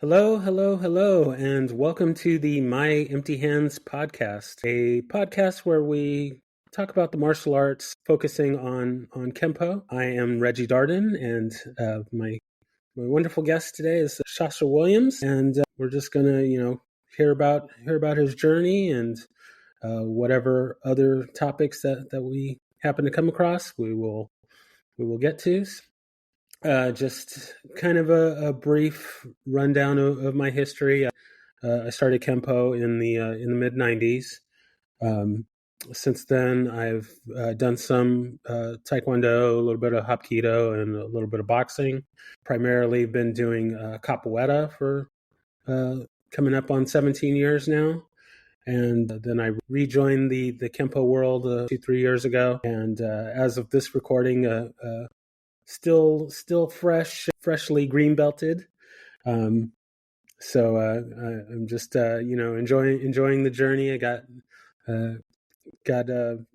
Hello, hello, hello, and welcome to the My Empty Hands podcast, a podcast where we talk about the martial arts, focusing on Kempo. I am Reggie Darden, and my wonderful guest today is Sascha Williams, and we're just gonna, hear about his journey and whatever other topics that we happen to come across, we will get to. Just kind of a brief rundown of my history. I started Kempo in the mid '90s. Since then, I've done some Taekwondo, a little bit of Hapkido, and a little bit of boxing. Primarily been doing capoeira for coming up on 17 years now. And then I rejoined the Kempo world 2-3 years ago. And as of this recording, still freshly green belted. So I'm just enjoying the journey. I got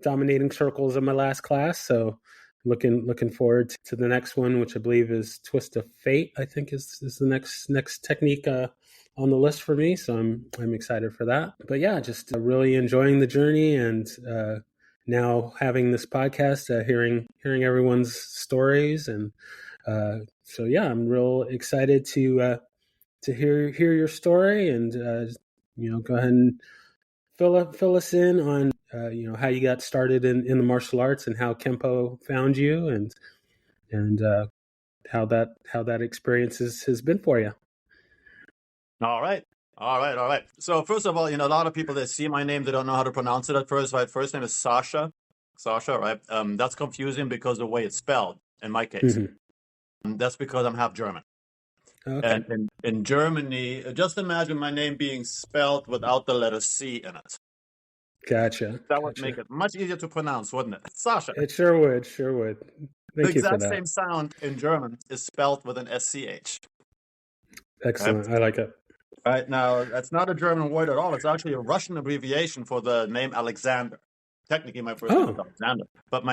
dominating circles in my last class, so looking forward to the next one, which I believe is Twist of Fate. I think is the next technique on the list for me. So I'm excited for that. But yeah, just really enjoying the journey, and now having this podcast, hearing everyone's stories, and so yeah, I'm real excited to hear your story, and go ahead and fill us in on how you got started in the martial arts and how Kempo found you, and how that experience has been for you. All right. So first of all, a lot of people that see my name, they don't know how to pronounce it at first, right? First name is Sascha, right? That's confusing because of the way it's spelled in my case. Mm-hmm. That's because I'm half German. Okay. And in Germany, just imagine my name being spelled without the letter C in it. Gotcha. That would make it much easier to pronounce, wouldn't it? Sascha. It sure would. Thank you for that. The exact same sound in German is spelled with an SCH. Excellent. Right? I like it. Right, now, that's not a German word at all. It's actually a Russian abbreviation for the name Alexander. Technically, my first name is Alexander, but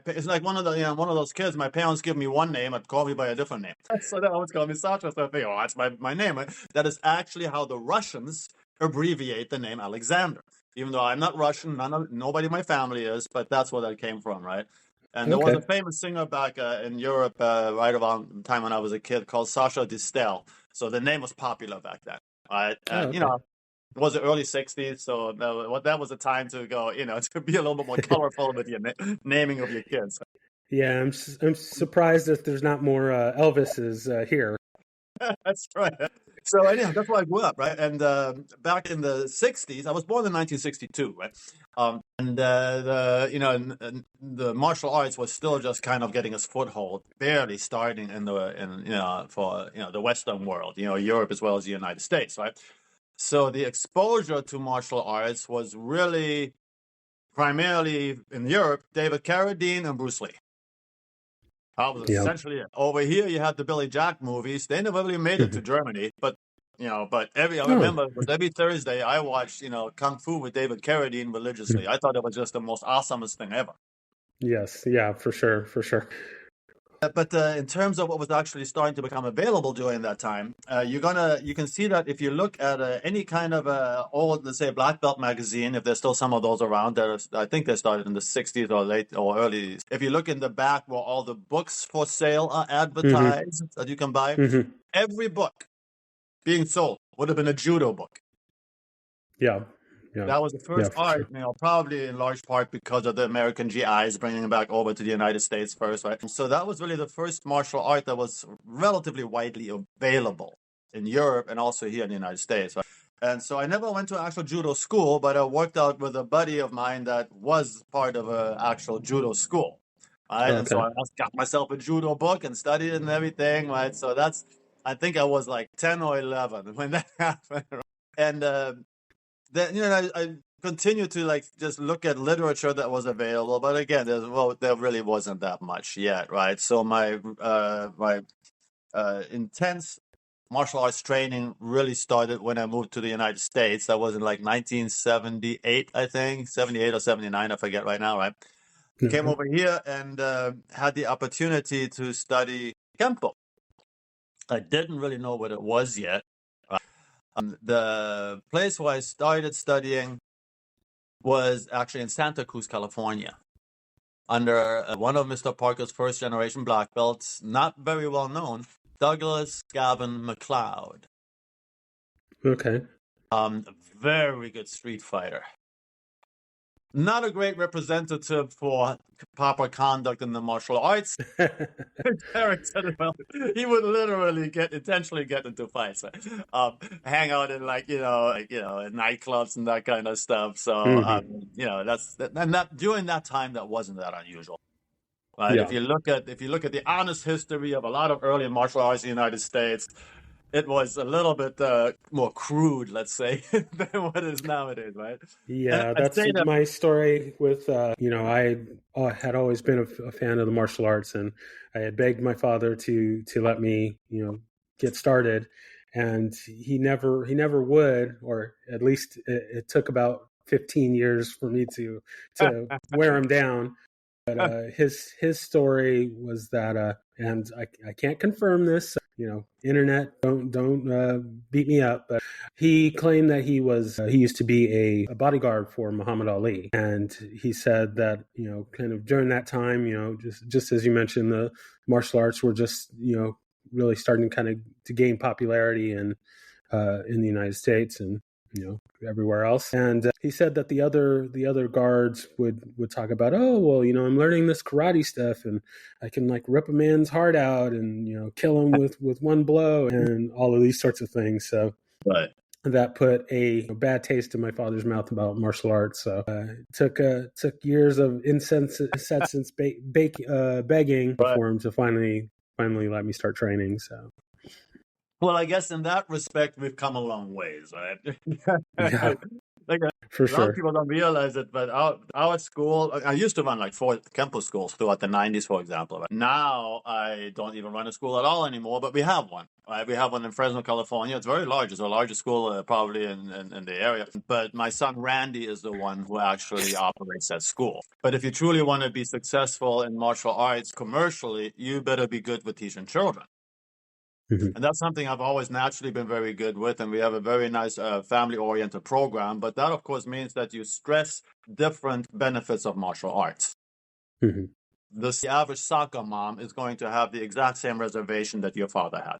it's like one of those kids. My parents give me one name and call me by a different name. So they always call me Sascha. So I think, that's my name. That is actually how the Russians abbreviate the name Alexander. Even though I'm not Russian, nobody in my family is, but that's where that came from, right? And there was a famous singer back in Europe right around the time when I was a kid called Sascha Distel. So the name was popular back then, right? And, it was the early 60s, so that was a time to go, to be a little bit more colorful with your naming of your kids. Yeah, I'm surprised that there's not more Elvises here. That's right. So anyhow, that's where I grew up, right? And back in the 60s, I was born in 1962, right? And the martial arts was still just kind of getting its foothold, barely starting the Western world, Europe as well as the United States, right? So the exposure to martial arts was really primarily in Europe, David Carradine and Bruce Lee. That was essentially it. Over here, you had the Billy Jack movies. They never really made it to Germany, but I remember it was every Thursday I watched, Kung Fu with David Carradine religiously. I thought it was just the most awesomest thing ever. Yes, yeah, for sure. But in terms of what was actually starting to become available during that time, you can see that if you look at any kind of old, let's say, black belt magazine, if there's still some of those around, I think they started in the 60s or late or early. If you look in the back where all the books for sale are advertised that you can buy, every book being sold would have been a judo book. Yeah. That was the first art, sure. Probably in large part because of the American GIs bringing it back over to the United States first, right? So that was really the first martial art that was relatively widely available in Europe and also here in the United States, right? And so I never went to an actual judo school, but I worked out with a buddy of mine that was part of an actual judo school, right? Okay. And so I got myself a judo book and studied it and everything, right? So I think I was like 10 or 11 when that happened, right? And then I continued to just look at literature that was available, but again, there really wasn't that much yet, right? So my intense martial arts training really started when I moved to the United States. That was in 1978, I think, 78 or 79, I forget right now, right? Came over here and had the opportunity to study Kempo. I didn't really know what it was yet. The place where I started studying was actually in Santa Cruz, California, under one of Mr. Parker's first generation black belts, not very well known, Douglas Gavin McLeod. Okay. Very good street fighter. Not a great representative for proper conduct in the martial arts. Derek said it well. He would literally intentionally get into fights, hang out in in nightclubs and that kind of stuff. So during that time, that wasn't that unusual. Right? Yeah. If you look at the honest history of a lot of early martial arts in the United States, it was a little bit more crude, let's say, than what is nowadays, right? Yeah, that's my story with, I had always been a fan of the martial arts, and I had begged my father to let me, get started, and he never would, or at least it took about 15 years for me to wear him down. But his story was that, and I can't confirm this. Internet, don't beat me up. But he claimed that he used to be a bodyguard for Muhammad Ali, and he said that kind of during that time, just as you mentioned, the martial arts were just really starting kind of to gain popularity in the United States and everywhere else. And he said that the other guards would talk about, oh, well, I'm learning this karate stuff and I can like rip a man's heart out and kill him with one blow and all of these sorts of things. So right. That put a bad taste in my father's mouth about martial arts. So it took years of incessant begging for him to finally let me start training. So. Well, I guess in that respect, we've come a long ways, right? Yeah, for a lot sure. of people don't realize it, but our school, I used to run like 4 Kempo schools throughout the 90s, for example. But now I don't even run a school at all anymore, but we have one, right? We have one in Fresno, California. It's very large. It's the largest school probably in the area. But my son, Randy, is the one who actually operates that school. But if you truly want to be successful in martial arts commercially, you better be good with teaching children. Mm-hmm. And that's something I've always naturally been very good with. And we have a very nice family-oriented program. But that, of course, means that you stress different benefits of martial arts. Mm-hmm. The average soccer mom is going to have the exact same reservation that your father had.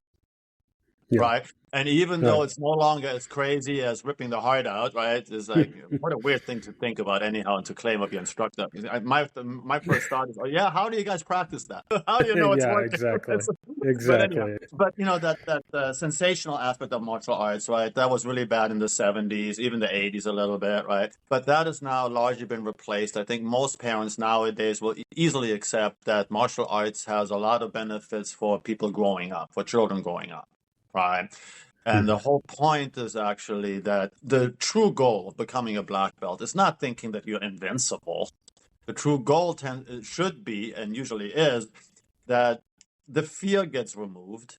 Yeah. Right? And even though it's no longer as crazy as ripping the heart out, right? It's like, what a weird thing to think about anyhow and to claim of your instructor. My first thought is, oh, yeah, how do you guys practice that? How do you know it's working? Exactly. But that sensational aspect of martial arts, right? That was really bad in the 70s, even the 80s a little bit, right? But that has now largely been replaced. I think most parents nowadays will easily accept that martial arts has a lot of benefits for people growing up, for children growing up. Right. And the whole point is actually that the true goal of becoming a black belt is not thinking that you're invincible. The true goal should be, and usually is, that the fear gets removed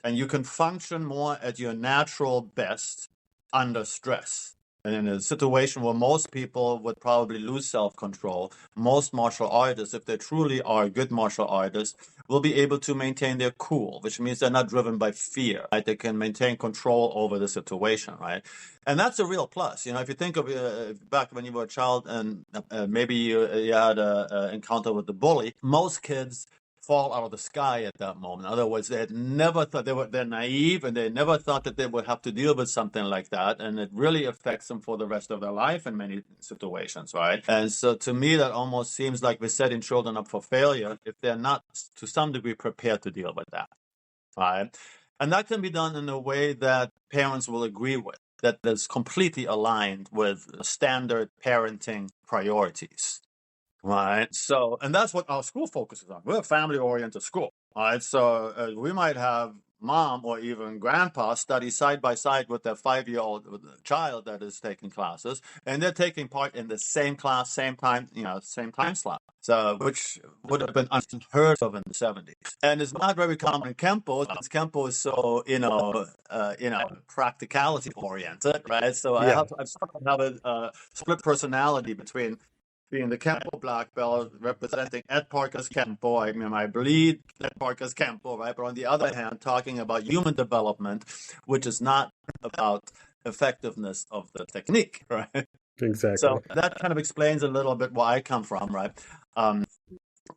and you can function more at your natural best under stress. And in a situation where most people would probably lose self-control, most martial artists, if they truly are good martial artists, will be able to maintain their cool, which means they're not driven by fear, right? They can maintain control over the situation, right? And that's a real plus. If you think of back when you were a child and maybe you had an encounter with the bully, most kids fall out of the sky at that moment. In other words, they had never thought they're naive and they never thought that they would have to deal with something like that. And it really affects them for the rest of their life in many situations, right? And so to me, that almost seems like we're setting children up for failure if they're not to some degree prepared to deal with that, right? And that can be done in a way that parents will agree with, that is completely aligned with standard parenting priorities. Right. So, and that's what our school focuses on. We're a family-oriented school. All right. So we might have mom or even grandpa study side by side with their 5-year-old child that is taking classes, and they're taking part in the same class, same time, same time slot. So, which would have been unheard of in the 70s. And it's not very common in Kempo, since Kempo is so, practicality oriented, right? So I have a split personality between being the Kempo black belt, representing Ed Parker's Kempo. I mean, I bleed Ed Parker's Kempo, right? But on the other hand, talking about human development, which is not about effectiveness of the technique, right? Exactly. So that kind of explains a little bit where I come from, right?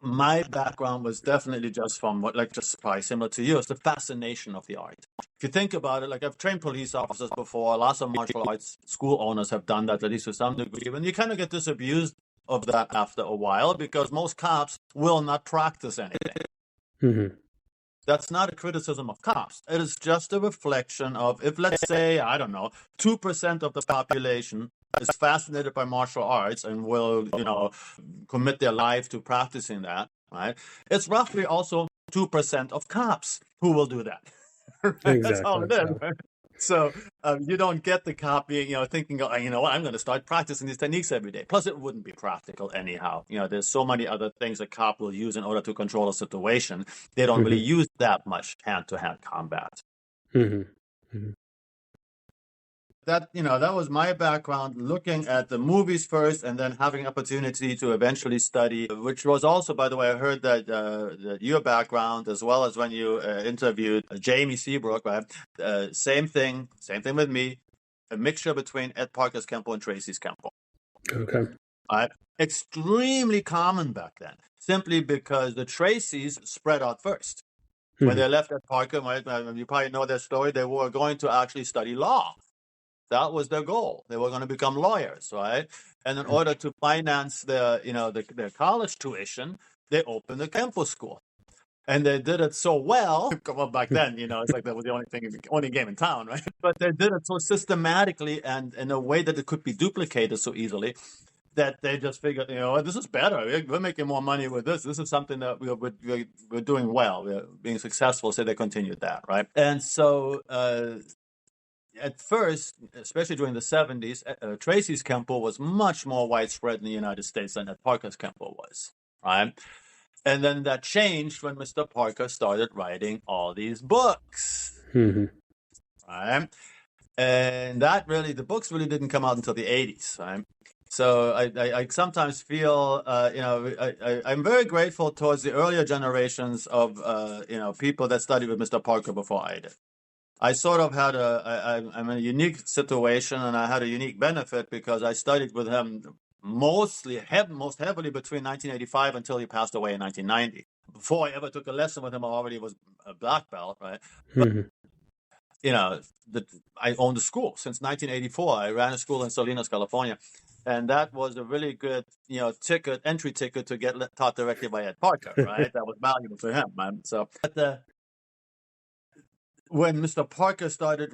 My background was definitely just from just probably similar to you. It's the fascination of the art. If you think about it, like I've trained police officers before, lots of martial arts school owners have done that, at least to some degree. And you kind of get disabused of that after a while because most cops will not practice anything. Mm-hmm. That's not a criticism of cops. It is just a reflection of, if let's say, I don't know, 2% of the population is fascinated by martial arts and will, commit their life to practicing that, right? It's roughly also 2% of cops who will do that. Right? Exactly. That's all it is. Right? So you don't get the cop being, thinking, oh, you know what, I'm going to start practicing these techniques every day. Plus, it wouldn't be practical anyhow. There's so many other things a cop will use in order to control a situation. They don't really use that much hand-to-hand combat. Mm-hmm. Mm-hmm. That was my background, looking at the movies first and then having opportunity to eventually study, which was also, by the way, I heard that your background, as well as when you interviewed Jamie Seabrook, right? Same thing with me, a mixture between Ed Parker's Kempo and Tracy's Kempo. Okay. Right? Extremely common back then, simply because the Tracys spread out first. Mm-hmm. When they left Ed Parker, you probably know their story, they were going to actually study law. That was their goal. They were going to become lawyers, right? And in order to finance their college tuition, they opened a Kempo school. And they did it so well back then, it's like that was the only game in town, right? But they did it so systematically and in a way that it could be duplicated so easily that they just figured, this is better. We're making more money with this. This is something that we're doing well. We're being successful. So they continued that, right? And so at first, especially during the 70s, Tracy's Kempo was much more widespread in the United States than Ed Parker's Kempo was, right? And then that changed when Mr. Parker started writing all these books, right? And the books really didn't come out until the 80s, right? So I sometimes feel, I'm very grateful towards the earlier generations of, people that studied with Mr. Parker before I did. I sort of had I'm in a unique situation, and I had a unique benefit because I studied with him most heavily between 1985 until he passed away in 1990. Before I ever took a lesson with him, I already was a black belt, right? But, I owned a school since 1984. I ran a school in Salinas, California. And that was a really good, entry ticket to get taught directly by Ed Parker, right? That was valuable for him, man. So, when Mr. Parker started,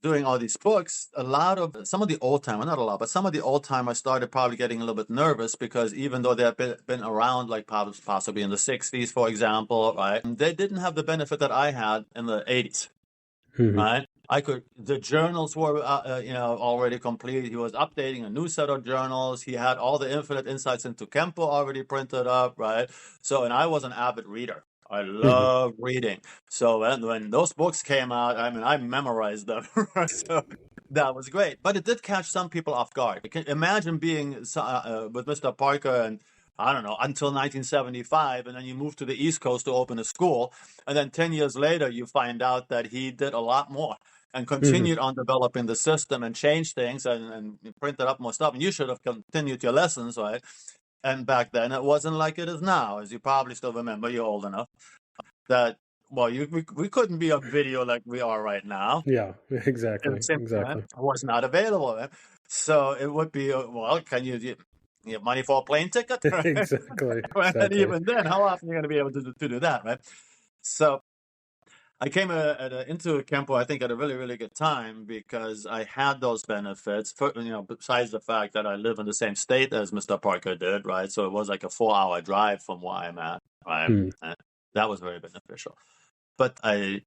doing all these books, some of the old timers, not a lot, but some of the old timers started probably getting a little bit nervous because even though they've been around, like possibly in the 60s, for example, right, they didn't have the benefit that I had in the 80s, right? The journals were, already complete. He was updating a new set of journals. He had all the infinite insights into Kempo already printed up, right? So, and I was an avid reader. I love reading. So when those books came out, I memorized them. So that was great. But it did catch some people off guard. You can imagine being with Mr. Parker and, I don't know, until 1975, and then you move to the East Coast to open a school. And then 10 years later, you find out that he did a lot more and continued on developing the system and changed things and printed up more stuff. And you should have continued your lessons, right? And back then, it wasn't like it is now, as you probably still remember. You're old enough that we couldn't be on video like we are right now. Yeah, exactly. It was not available. Right? So it would be, can you have money for a plane ticket? Right? Exactly. And even then, how often are you going to be able to do that, right? So I came into Kempo, I think, at a really, really good time because I had those benefits, besides the fact that I live in the same state as Mr. Parker did, right? So it was like a 4-hour drive from where I'm at, right? And that was very beneficial. But I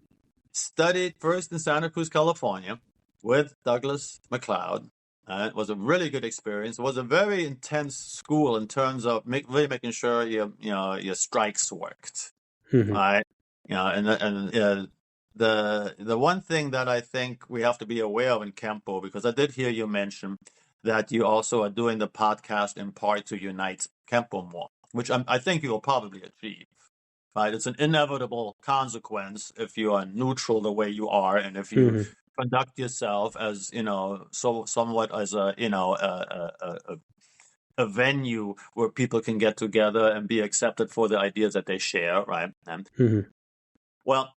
studied first in Santa Cruz, California with Douglas McLeod. It was a really good experience. It was a very intense school in terms of really making sure your strikes worked, right? The one thing that I think we have to be aware of in Kempo, because I did hear you mention that you also are doing the podcast in part to unite Kempo more, which I think you will probably achieve. Right? It's an inevitable consequence if you are neutral the way you are, and if you conduct yourself as so somewhat as a venue where people can get together and be accepted for the ideas that they share, right? And well,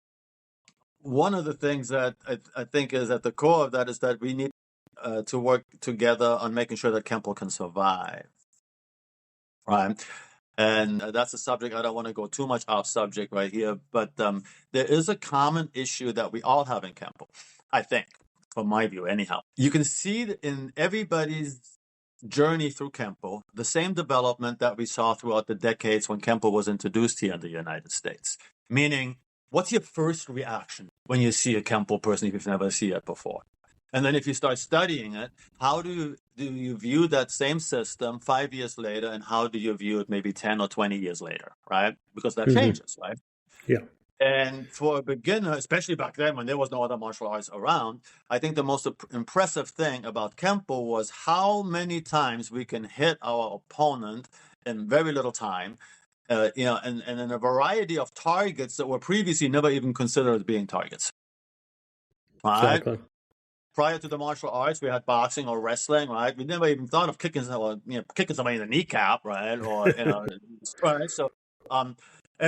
one of the things that I think is at the core of that is that we need to work together on making sure that Kempo can survive, right? And that's a subject. I don't want to go too much off subject right here, but there is a common issue that we all have in Kempo, I think, from my view anyhow. You can see in everybody's journey through Kempo the same development that we saw throughout the decades when Kempo was introduced here in the United States. Meaning, what's your first reaction when you see a Kempo person if you've never seen it before? And then if you start studying it, how do you view that same system 5 years later, and how do you view it maybe 10 or 20 years later, right? Because that changes, right? Yeah. And for a beginner, especially back then when there was no other martial arts around, I think the most impressive thing about Kempo was how many times we can hit our opponent in very little time, and in a variety of targets that were previously never even considered as being targets. Right? Exactly. Prior to the martial arts, we had boxing or wrestling, right? We never even thought of kicking somebody in the kneecap, right? Or right? So,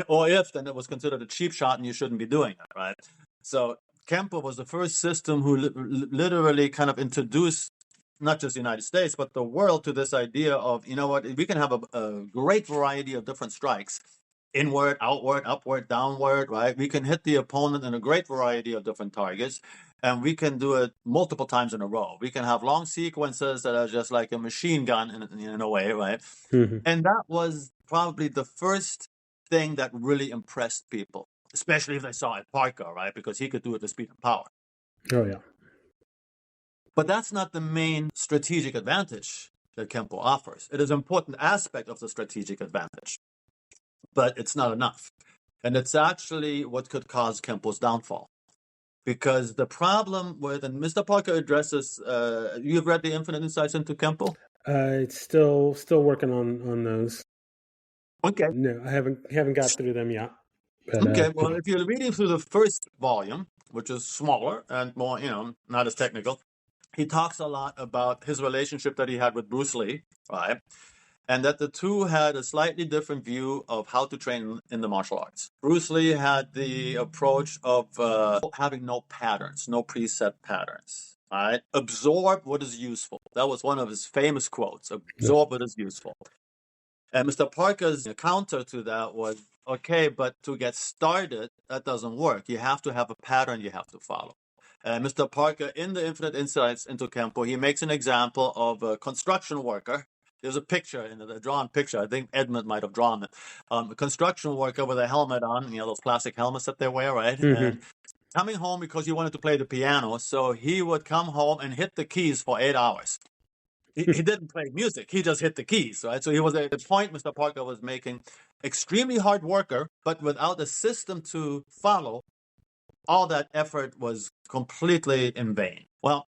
or if then it was considered a cheap shot, and you shouldn't be doing it, right? So Kempo was the first system who literally kind of introduced not just the United States but the world to this idea of we can have a great variety of different strikes. Inward, outward, upward, downward, right? We can hit the opponent in a great variety of different targets, and we can do it multiple times in a row. We can have long sequences that are just like a machine gun in a way, right? And that was probably the first thing that really impressed people, especially if they saw it Parker, right? Because he could do it with speed and power. Oh, yeah. But that's not the main strategic advantage that Kempo offers. It is an important aspect of the strategic advantage, but it's not enough. And it's actually what could cause Kempo's downfall. Because the problem with, and Mr. Parker addresses, you've read the Infinite Insights into Kempo? It's still working on those. Okay. No, I haven't got through them yet. But, okay. Well, if you're reading through the first volume, which is smaller and more, not as technical, he talks a lot about his relationship that he had with Bruce Lee, right? And that the two had a slightly different view of how to train in the martial arts. Bruce Lee had the approach of having no patterns, no preset patterns. All right? Absorb what is useful. That was one of his famous quotes. Absorb what is useful. And Mr. Parker's counter to that was, okay, but to get started, that doesn't work. You have to have a pattern you have to follow. Mr. Parker, in the Infinite Insights into Kempo, he makes an example of a construction worker. There's a picture, a drawn picture. I think Edmund might have drawn it. A construction worker with a helmet on, those plastic helmets that they wear, right? And coming home because he wanted to play the piano. So he would come home and hit the keys for 8 hours. He didn't play music. He just hit the keys, right? So he was at the point Mr. Parker was making, extremely hard worker, but without a system to follow, all that effort was completely in vain. Well,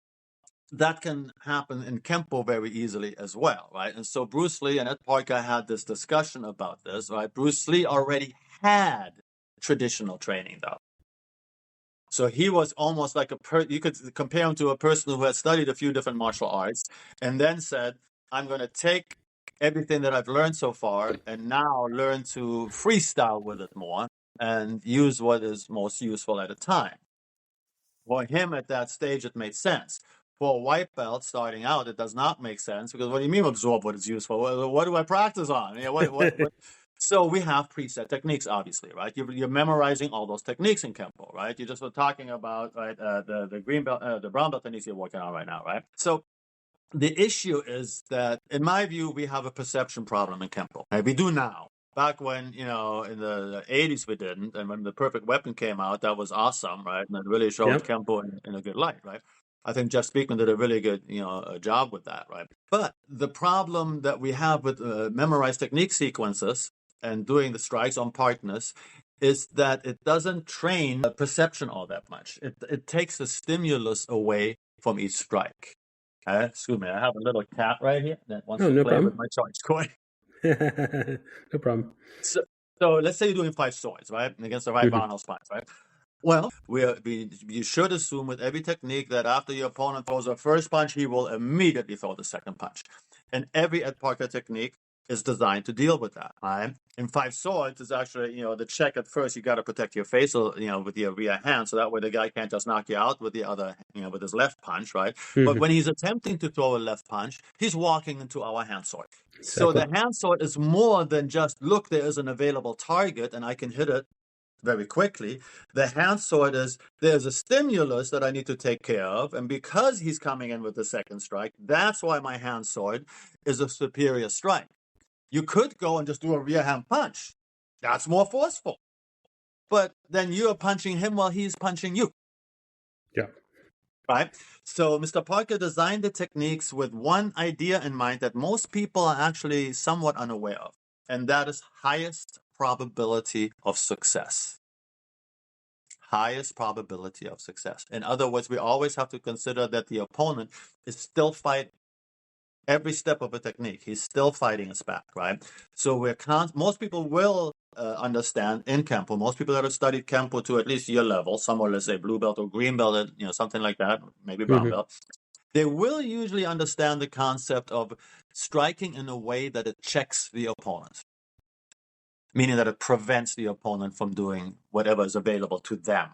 that can happen in Kempo very easily as well, right? And so Bruce Lee and Ed Parker had this discussion about this, right? Bruce Lee already had traditional training, though. So he was almost like you could compare him to a person who had studied a few different martial arts and then said, I'm going to take everything that I've learned so far and now learn to freestyle with it more and use what is most useful at a time. For him at that stage, it made sense. For a white belt starting out, it does not make sense because what do you mean absorb what is useful? What do I practice on? What? So we have preset techniques, obviously, right? You're memorizing all those techniques in Kempo, right? You just were talking about right the green belt, the brown belt techniques you're working on right now, right? So the issue is that, in my view, we have a perception problem in Kempo. Right? We do now. Back when, in the 80s we didn't, and when the Perfect Weapon came out, that was awesome, right? And it really showed Kempo in a good light, right? I think Jeff Speakman did a really good, job with that, right? But the problem that we have with memorized technique sequences and doing the strikes on partners is that it doesn't train perception all that much. It takes the stimulus away from each strike. Excuse me, I have a little cat right here that wants Oh, to no play with problem. my choice coin. No problem. So, so let's say you're doing 5 swords, right? Against the right Hmm. roundhouse punch, right? Well, you should assume with every technique that after your opponent throws a first punch, he will immediately throw the second punch. And every Ed Parker technique is designed to deal with that, right? In 5 swords, it's actually, the check at first, you got to protect your face, so, with your rear hand, so that way the guy can't just knock you out with the other, with his left punch, right? But Hmm. when he's attempting to throw a left punch, he's walking into our hand sword. So Exactly. the hand sword is more than just, look, there is an available target and I can hit it very quickly. The hand sword is, there's a stimulus that I need to take care of, and because he's coming in with the second strike, that's why my hand sword is a superior strike. You could go and just do a rear hand punch. That's more forceful. But then you're punching him while he's punching you. Yeah. Right? So Mr. Parker designed the techniques with one idea in mind that most people are actually somewhat unaware of, and that is highest probability of success. Highest probability of success. In other words, we always have to consider that the opponent is still fighting. Every step of a technique, he's still fighting us back, right? So most people will understand in Kempo. Most people that have studied Kempo to at least your level, somewhere, let's say blue belt or green belt, something like that, maybe brown Hmm. belt. They will usually understand the concept of striking in a way that it checks the opponent, meaning that it prevents the opponent from doing whatever is available to them,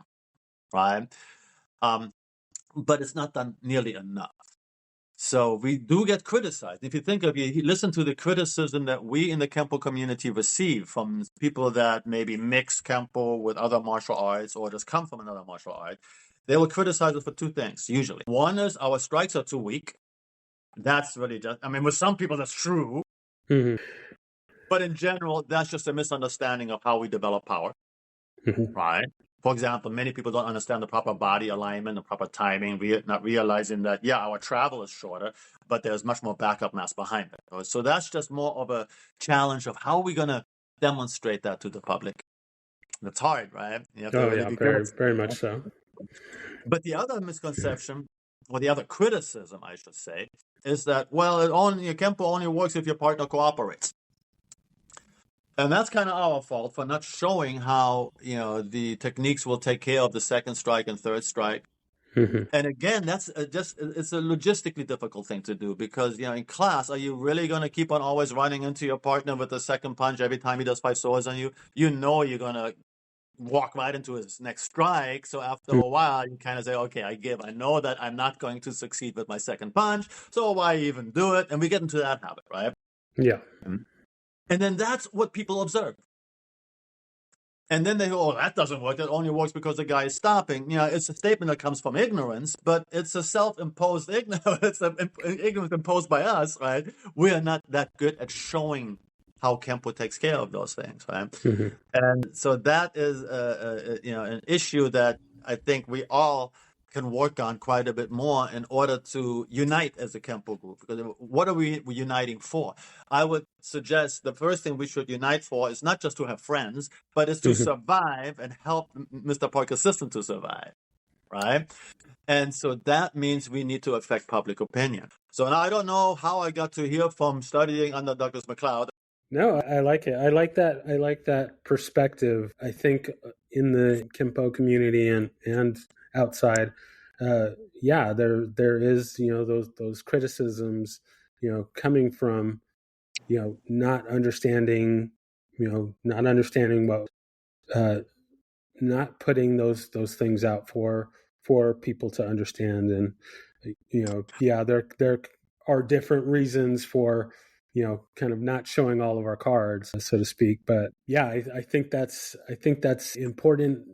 right? But it's not done nearly enough. So we do get criticized. If you think of it, listen to the criticism that we in the Kempo community receive from people that maybe mix Kempo with other martial arts or just come from another martial art. They will criticize us for 2 things, usually. One is our strikes are too weak. That's really just, with some people that's true. Hmm. But in general, that's just a misunderstanding of how we develop power, Hmm. right? For example, many people don't understand the proper body alignment, the proper timing, not realizing that, our travel is shorter, but there's much more backup mass behind it. So that's just more of a challenge of how are we going to demonstrate that to the public. It's hard, right? You have to Oh, really yeah, be good very, at very it. much so. But the other misconception, or the other criticism, I should say, is that, Kempo only works if your partner cooperates. And that's kind of our fault for not showing how, the techniques will take care of the second strike and third strike. Hmm. And again, that's it's a logistically difficult thing to do because, in class, are you really going to keep on always running into your partner with the second punch every time he does 5 swords on you? You're going to walk right into his next strike. So after a while, you kind of say, okay, I give. I know that I'm not going to succeed with my second punch. So why even do it? And we get into that habit, right? Yeah. And then that's what people observe. And then they go, that doesn't work. That only works because the guy is stopping. It's a statement that comes from ignorance, but it's a self-imposed ignorance. It's ignorance imposed by us, right? We are not that good at showing how Kempo takes care of those things, right? Hmm. And so that is, an issue that I think we all can work on quite a bit more in order to unite as a Kempo group. Because what are we uniting for? I would suggest the first thing we should unite for is not just to have friends, but is to survive and help Mr. Parker's system to survive, right? And so that means we need to affect public opinion. So now I don't know how I got to here from studying under Douglas MacLeod. No, I like it. I like that. I like that perspective. I think in the Kempo community and outside, there is those criticisms coming from not understanding what not putting those things out for people to understand. And there are different reasons for kind of not showing all of our cards, so to speak. But yeah, I think that's important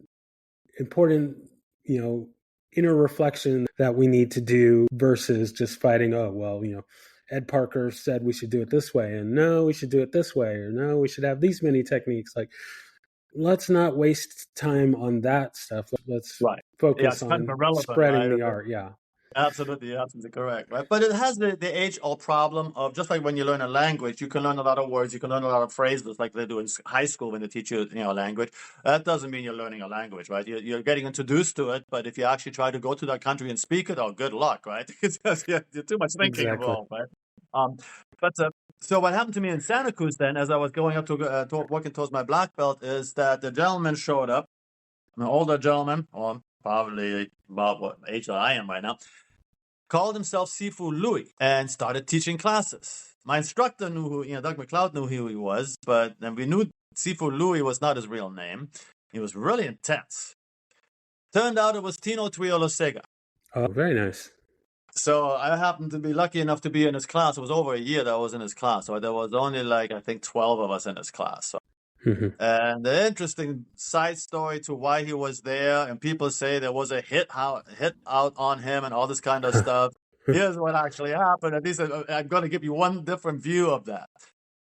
inner reflection that we need to do versus just fighting. Oh, well, Ed Parker said we should do it this way, and no, we should do it this way, or no, we should have these many techniques. Like, let's not waste time on that stuff. Let's Right. Yeah, focus it's kind of on irrelevant, spreading right? the art. Yeah. Absolutely, absolutely correct, right? But it has the age-old problem of just like when you learn a language, you can learn a lot of words, you can learn a lot of phrases like they do in high school when they teach you, a language. That doesn't mean you're learning a language, right? You're getting introduced to it, but if you actually try to go to that country and speak it, oh, good luck, right? It's just, you're too much thinking Exactly. involved, right? Um, but so what happened to me in Santa Cruz then, as I was going up to working towards my black belt, is that the gentleman showed up, an older gentleman, or probably about what age that I am right now, called himself Sifu Louis and started teaching classes. My instructor knew Doug McLeod knew who he was, but then we knew Sifu Louis was not his real name. He was really intense. Turned out it was Tino Tuiolosega. Oh, very nice. So I happened to be lucky enough to be in his class. It was over a year that I was in his class. So there was only I think 12 of us in his class. So. And the interesting side story to why he was there, and people say there was a hit out on him and all this kind of stuff. Here's what actually happened. At least I'm going to give you one different view of that.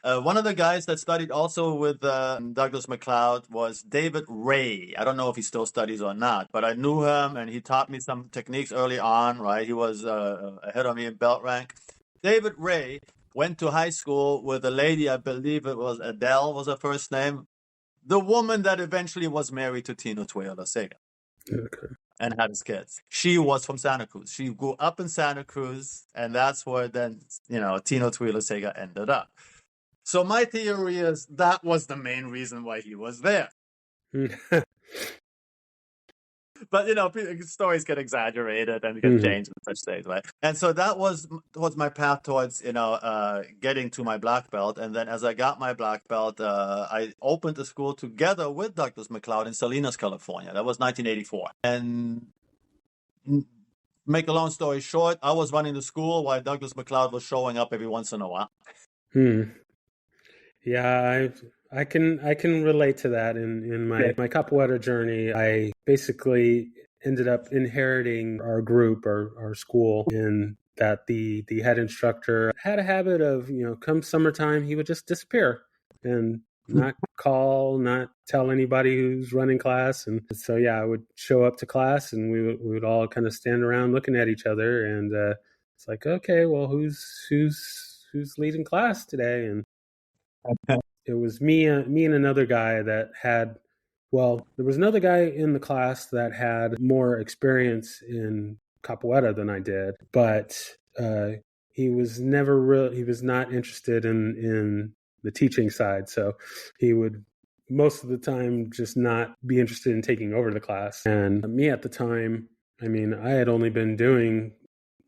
One of the guys that studied also with Douglas MacLeod was David Ray. I don't know if he still studies or not, but I knew him and he taught me some techniques early on, right? He was ahead of me in belt rank. David Ray went to high school with a lady, I believe it was Adele was her first name, the woman that eventually was married to Tino Tuiolosega. Okay. And had his kids. She was from Santa Cruz. She grew up in Santa Cruz, and that's where then, Tino Tuiolosega ended up. So my theory is that was the main reason why he was there. But, stories get exaggerated and get changed and such things, right? And so that was my path towards, getting to my black belt. And then as I got my black belt, I opened a school together with Douglas MacLeod in Salinas, California. That was 1984. And make a long story short, I was running the school while Douglas MacLeod was showing up every once in a while. Yeah, I can relate to that in my capoeira journey. I basically ended up inheriting our group, our school, in that the head instructor had a habit of, come summertime, he would just disappear and not call, not tell anybody who's running class. And so, I would show up to class and we would all kind of stand around looking at each other. And it's like, okay, well, who's leading class today? And it was me and another guy that had, there was another guy in the class that had more experience in capoeira than I did, but he was not interested in the teaching side. So he would most of the time just not be interested in taking over the class. And me at the time, I had only been doing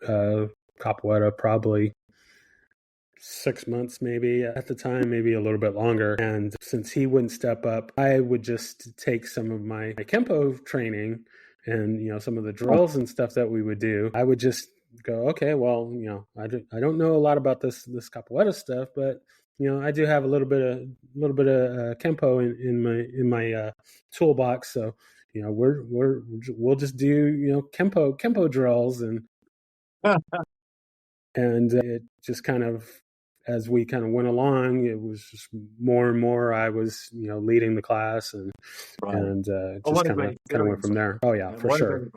capoeira probably 6 months maybe at the time, maybe a little bit longer. And since he wouldn't step up, I would just take some of my Kempo training and, some of the drills and stuff that we would do. I would just go, okay, well, I don't know a lot about this capoeira stuff, but, I do have a little bit of Kempo in my toolbox. So, we'll just do, Kempo drills and it just kind of, as we kind of went along, it was just more and more I was, leading the class and just kind of went from there. Oh yeah, for sure.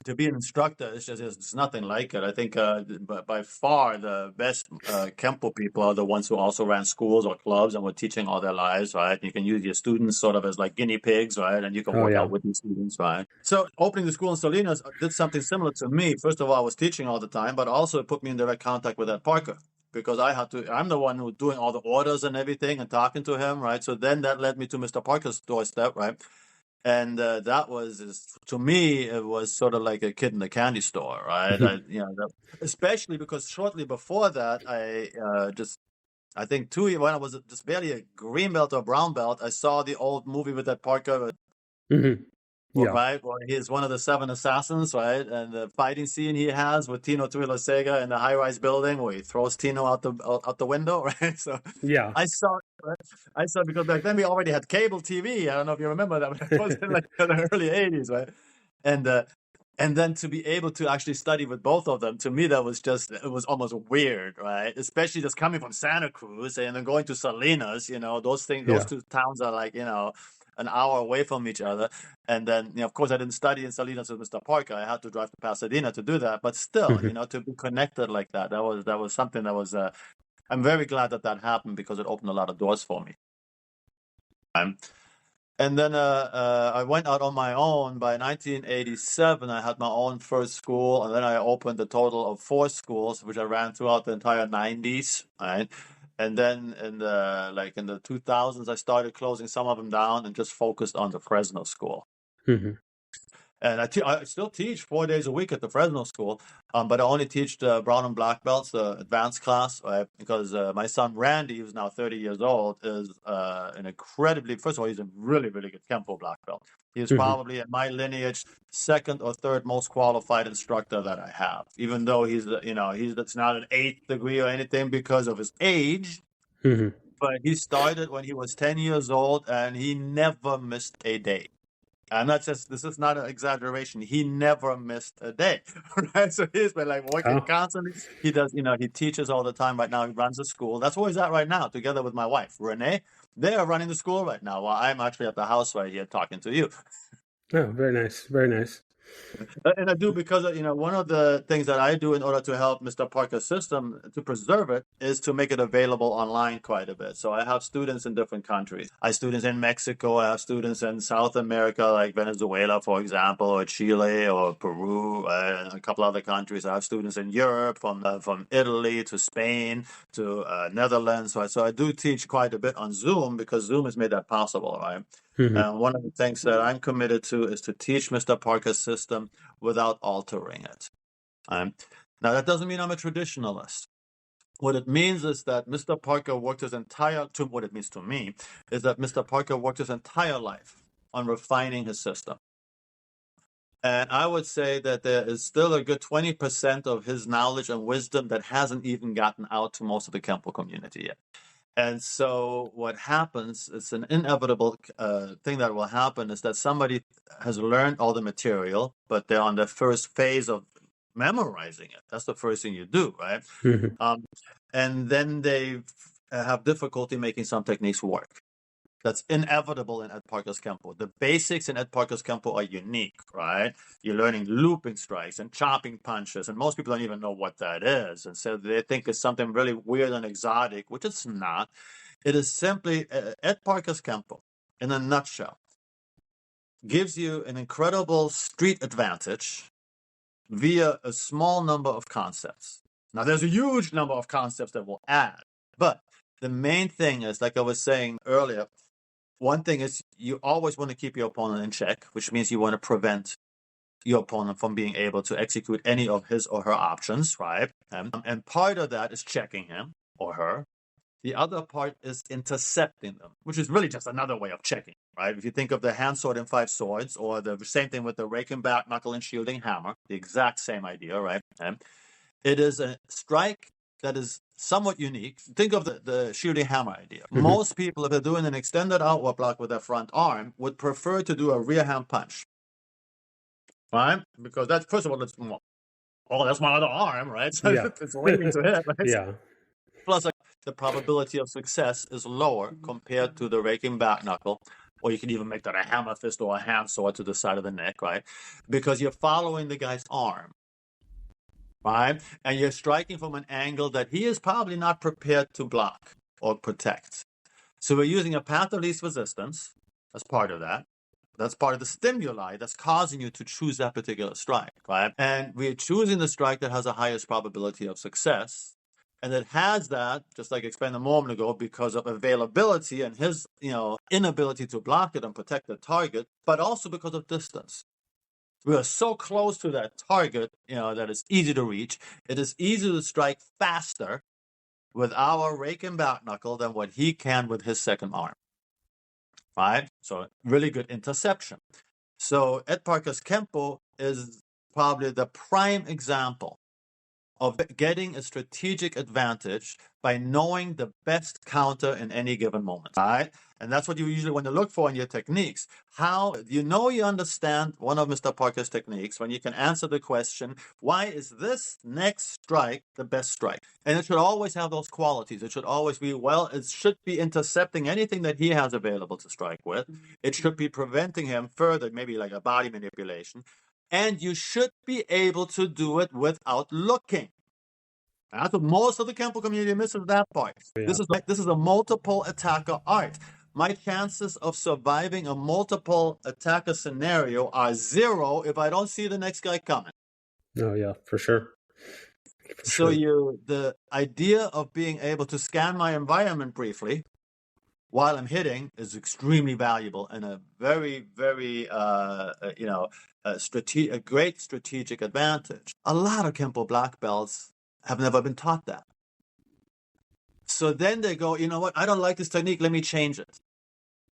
To be an instructor, it's nothing like it. I think by far the best Kempo people are the ones who also ran schools or clubs and were teaching all their lives, right? You can use your students sort of as like guinea pigs, right? And you can work out with these students, right? So opening the school in Salinas did something similar to me. First of all, I was teaching all the time, but also it put me in direct contact with Ed Parker. Because I'm the one who's doing all the orders and everything and talking to him, right? So then that led me to Mr. Parker's doorstep, right? And that to me, it was sort of like a kid in the candy store, right? Especially because shortly before that, I think when I was just barely a green belt or brown belt, I saw the old movie with that Parker. Right, well, he's one of the 7 assassins, right? And the fighting scene he has with Tino Tuiolosega in the high-rise building where he throws Tino out the window, right? So I saw because back then we already had cable TV. I don't know if you remember that, but it was in the early 80s, right? And then to be able to actually study with both of them, to me, it was almost weird, right? Especially just coming from Santa Cruz and then going to Salinas, those two towns are like, an hour away from each other. And then, of course, I didn't study in Salinas with Mr. Parker. I had to drive to Pasadena to do that. But still, to be connected like that, that was something that was. I'm very glad that happened because it opened a lot of doors for me. And then I went out on my own. By 1987, I had my own first school, and then I opened a total of 4 schools, which I ran throughout the entire 90s. Right, and then in the 2000s, I started closing some of them down and just focused on the Fresno school. And I still teach 4 days a week at the Fresno school, but I only teach the brown and black belts, the advanced class, right? Because my son Randy, who's now 30 years old, is first of all, he's a really, really good Kempo black belt. He's probably in my lineage second or third most qualified instructor that I have, even though that's not an 8th degree or anything because of his age. But he started when he was 10 years old, and he never missed a day. And this is not an exaggeration. He never missed a day, right? So he's been working constantly. He does, he teaches all the time right now. He runs a school. That's where he's at right now, together with my wife, Renee. They are running the school right now while I'm actually at the house right here talking to you. Oh, very nice. Very nice. And I do because, one of the things that I do in order to help Mr. Parker's system to preserve it is to make it available online quite a bit. So I have students in different countries. I have students in Mexico. I have students in South America, like Venezuela, for example, or Chile or Peru, and a couple other countries. I have students in Europe, from Italy to Spain to Netherlands. So I do teach quite a bit on Zoom because Zoom has made that possible, right? And one of the things that I'm committed to is to teach Mr. Parker's system without altering it. Now, that doesn't mean I'm a traditionalist. What it means is that Mr. Parker worked what it means to me is that Mr. Parker worked his entire life on refining his system. And I would say that there is still a good 20% of his knowledge and wisdom that hasn't even gotten out to most of the Kempo community yet. And so what happens, it's an inevitable thing that will happen, is that somebody has learned all the material, but they're on the first phase of memorizing it. That's the first thing you do, right? And then they have difficulty making some techniques work. That's inevitable in Ed Parker's Kempo. The basics in Ed Parker's Kempo are unique, right? You're learning looping strikes and chopping punches, and most people don't even know what that is. And so they think it's something really weird and exotic, which it's not. It is simply Ed Parker's Kempo, in a nutshell, gives you an incredible street advantage via a small number of concepts. Now, there's a huge number of concepts that will add, but the main thing is, like I was saying earlier, one thing is you always want to keep your opponent in check, which means you want to prevent your opponent from being able to execute any of his or her options, right? And part of that is checking him or her. The other part is intercepting them, which is really just another way of checking, right? If you think of the hand sword and 5 swords, or the same thing with the rake and back, knuckle and shielding hammer, the exact same idea, right? It is a strike that is somewhat unique. Think of the shielding hammer idea. Most people, if they're doing an extended outward block with their front arm, would prefer to do a rear hand punch, right? Because that's, first of all, that's my other arm, right? So it's waiting to hit, right? Yeah. Plus, the probability of success is lower compared to the raking back knuckle, or you can even make that a hammer fist or a hand sword to the side of the neck, right? Because you're following the guy's arm, right? And you're striking from an angle that he is probably not prepared to block or protect. So we're using a path of least resistance as part of that. That's part of the stimuli that's causing you to choose that particular strike, right? And we're choosing the strike that has the highest probability of success. And it has that, just like I explained a moment ago, because of availability and his, inability to block it and protect the target, but also because of distance. We are so close to that target, that it's easy to reach. It is easy to strike faster with our rake and back knuckle than what he can with his second arm, right? So really good interception. So Ed Parker's Kempo is probably the prime example of getting a strategic advantage by knowing the best counter in any given moment, right? And that's what you usually want to look for in your techniques. How you understand one of Mr. Parker's techniques when you can answer the question, why is this next strike the best strike? And it should always have those qualities. It should always be, it should be intercepting anything that he has available to strike with. It should be preventing him further, maybe like a body manipulation. And you should be able to do it without looking. That's what most of the Kempo community misses, that part. Yeah. This is a multiple attacker art. My chances of surviving a multiple attacker scenario are 0 if I don't see the next guy coming. Oh yeah, for sure. The idea of being able to scan my environment briefly while I'm hitting is extremely valuable and a very, very, a great strategic advantage. A lot of Kempo black belts have never been taught that. So then they go, you know what, I don't like this technique, let me change it.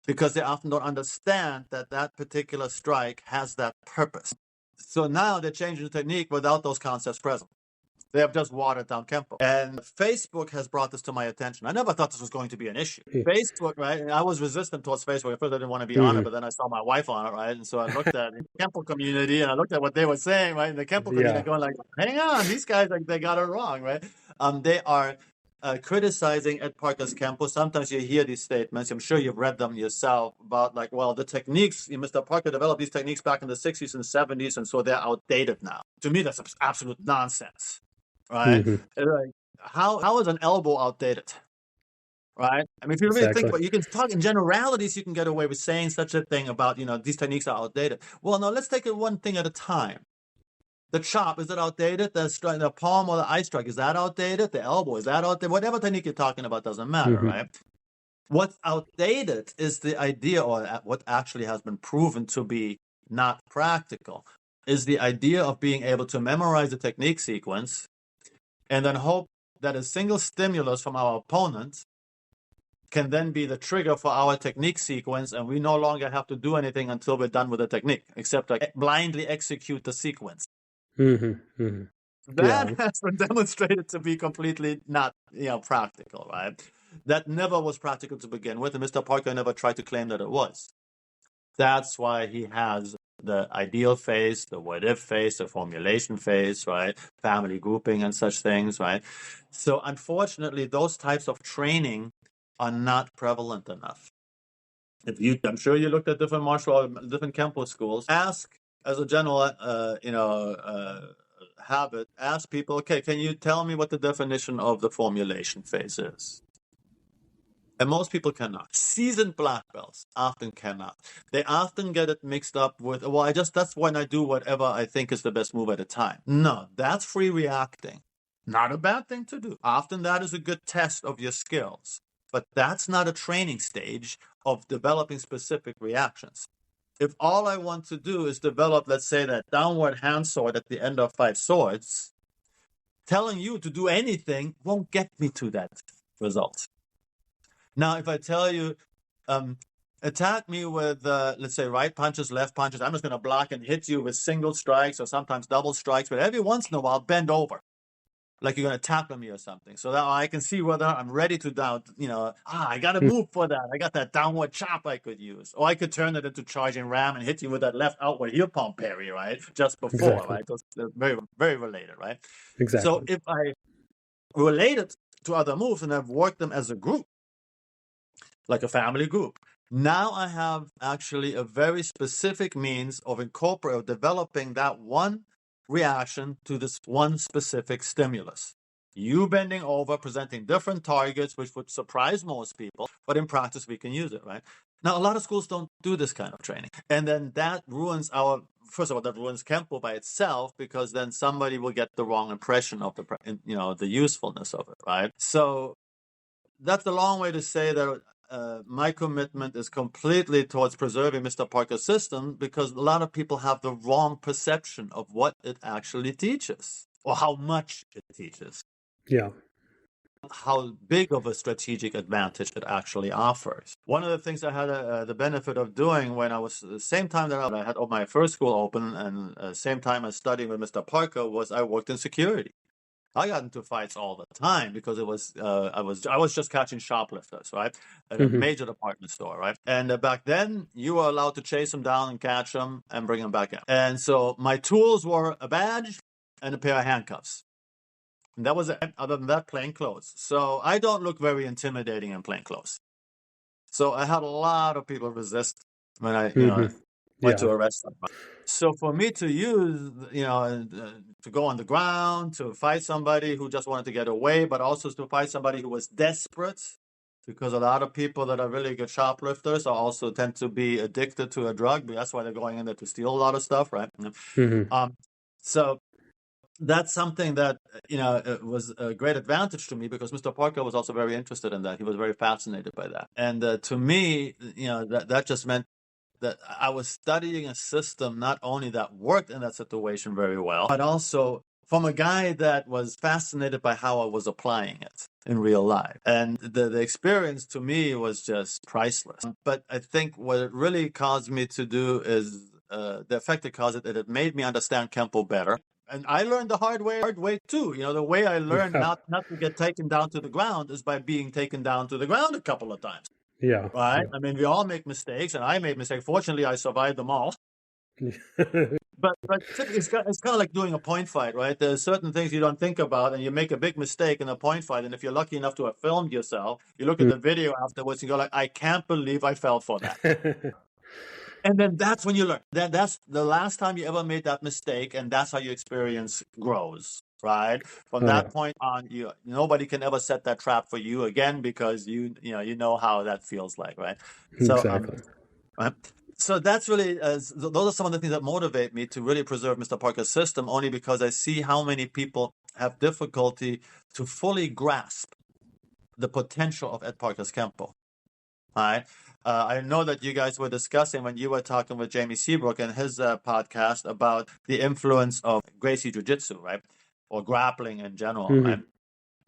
Because they often don't understand that that particular strike has that purpose. So now they're changing the technique without those concepts present. They have just watered down Kempo. And Facebook has brought this to my attention. I never thought this was going to be an issue. Facebook, right? And I was resistant towards Facebook. At first, I didn't want to be on it, but then I saw my wife on it, right? And so I looked at the Kempo community and I looked at what they were saying, right? And the Kempo community going like, hang on, these guys, like, they got it wrong, right? They are criticizing Ed Parker's Kempo. Sometimes you hear these statements. I'm sure you've read them yourself about like, well, the techniques, Mr. Parker developed these techniques back in the 60s and 70s, and so they're outdated now. To me, that's absolute nonsense. Right? Like, how is an elbow outdated? Right? I mean, if you really think about it, you can talk in generalities, you can get away with saying such a thing about, these techniques are outdated. Well, no, let's take it one thing at a time. The chop, is it outdated? The palm or the eye strike, is that outdated? The elbow, is that outdated? Whatever technique you're talking about doesn't matter, right? What's outdated is the idea, or what actually has been proven to be not practical, is the idea of being able to memorize the technique sequence and then hope that a single stimulus from our opponent can then be the trigger for our technique sequence, and we no longer have to do anything until we're done with the technique, except like blindly execute the sequence. That has been demonstrated to be completely not, practical, right? That never was practical to begin with, and Mr. Parker never tried to claim that it was. That's why he has the ideal phase, the what-if phase, the formulation phase, right? Family grouping and such things, right? So unfortunately, those types of training are not prevalent enough. I'm sure you looked at different different Kempo schools. Ask, as a general, habit, ask people, okay, can you tell me what the definition of the formulation phase is? And most people cannot. Seasoned black belts often cannot. They often get it mixed up with, that's when I do whatever I think is the best move at a time. No, that's free reacting. Not a bad thing to do. Often that is a good test of your skills. But that's not a training stage of developing specific reactions. If all I want to do is develop, let's say, that downward hand sword at the end of 5 swords, telling you to do anything won't get me to that result. Now, if I tell you, attack me with, let's say, right punches, left punches, I'm just going to block and hit you with single strikes or sometimes double strikes, but every once in a while, bend over, like you're going to tackle me or something, so that I can see whether I'm ready to down, I got to move for that. I got that downward chop I could use. Or I could turn it into charging ram and hit you with that left outward heel palm parry, right? Just before, right? They're very, very related, right? Exactly. So if I relate it to other moves and I've worked them as a group, like a family group, now I have actually a very specific means of developing that one reaction to this one specific stimulus. You bending over, presenting different targets, which would surprise most people, but in practice we can use it, right? Now, a lot of schools don't do this kind of training, and then that ruins first of all, that ruins Kempo by itself, because then somebody will get the wrong impression of the usefulness of it, right? So that's a long way to say that my commitment is completely towards preserving Mr. Parker's system, because a lot of people have the wrong perception of what it actually teaches or how much it teaches. Yeah. How big of a strategic advantage it actually offers. One of the things I had the benefit of doing when I was, the same time that I had my first school open and same time I studied with Mr. Parker, was I worked in security. I got into fights all the time because it was I was just catching shoplifters, right, at a major department store, right. And back then, you were allowed to chase them down and catch them and bring them back in. And so my tools were a badge and a pair of handcuffs. And that was it. Other than that, plain clothes. So I don't look very intimidating in plain clothes. So I had a lot of people resist when I went to a restaurant. So for me to use, to go on the ground, to fight somebody who just wanted to get away, but also to fight somebody who was desperate, because a lot of people that are really good shoplifters are also tend to be addicted to a drug. That's why they're going in there to steal a lot of stuff, right? So that's something that, it was a great advantage to me because Mr. Parker was also very interested in that. He was very fascinated by that. And to me, that just meant that I was studying a system not only that worked in that situation very well, but also from a guy that was fascinated by how I was applying it in real life. And the experience to me was just priceless. But I think what it really caused me to do is the effect it caused it made me understand Kempo better. And I learned the hard way too. The way I learned not to get taken down to the ground is by being taken down to the ground a couple of times. Yeah. Right. Yeah. I mean, we all make mistakes, and I made mistakes. Fortunately, I survived them all. But it's kind of like doing a point fight, right? There's certain things you don't think about, and you make a big mistake in a point fight. And if you're lucky enough to have filmed yourself, you look at the video afterwards and go like, I can't believe I fell for that. And then that's when you learn. That's the last time you ever made that mistake, and that's how your experience grows. Right. From that point on, nobody can ever set that trap for you again because you know how that feels like, right? Exactly. So that's really those are some of the things that motivate me to really preserve Mr. Parker's system, only because I see how many people have difficulty to fully grasp the potential of Ed Parker's Kempo. All right. I know that you guys were discussing when you were talking with Jamie Seabrook in his podcast about the influence of Gracie Jiu-Jitsu, right? Or grappling in general, right?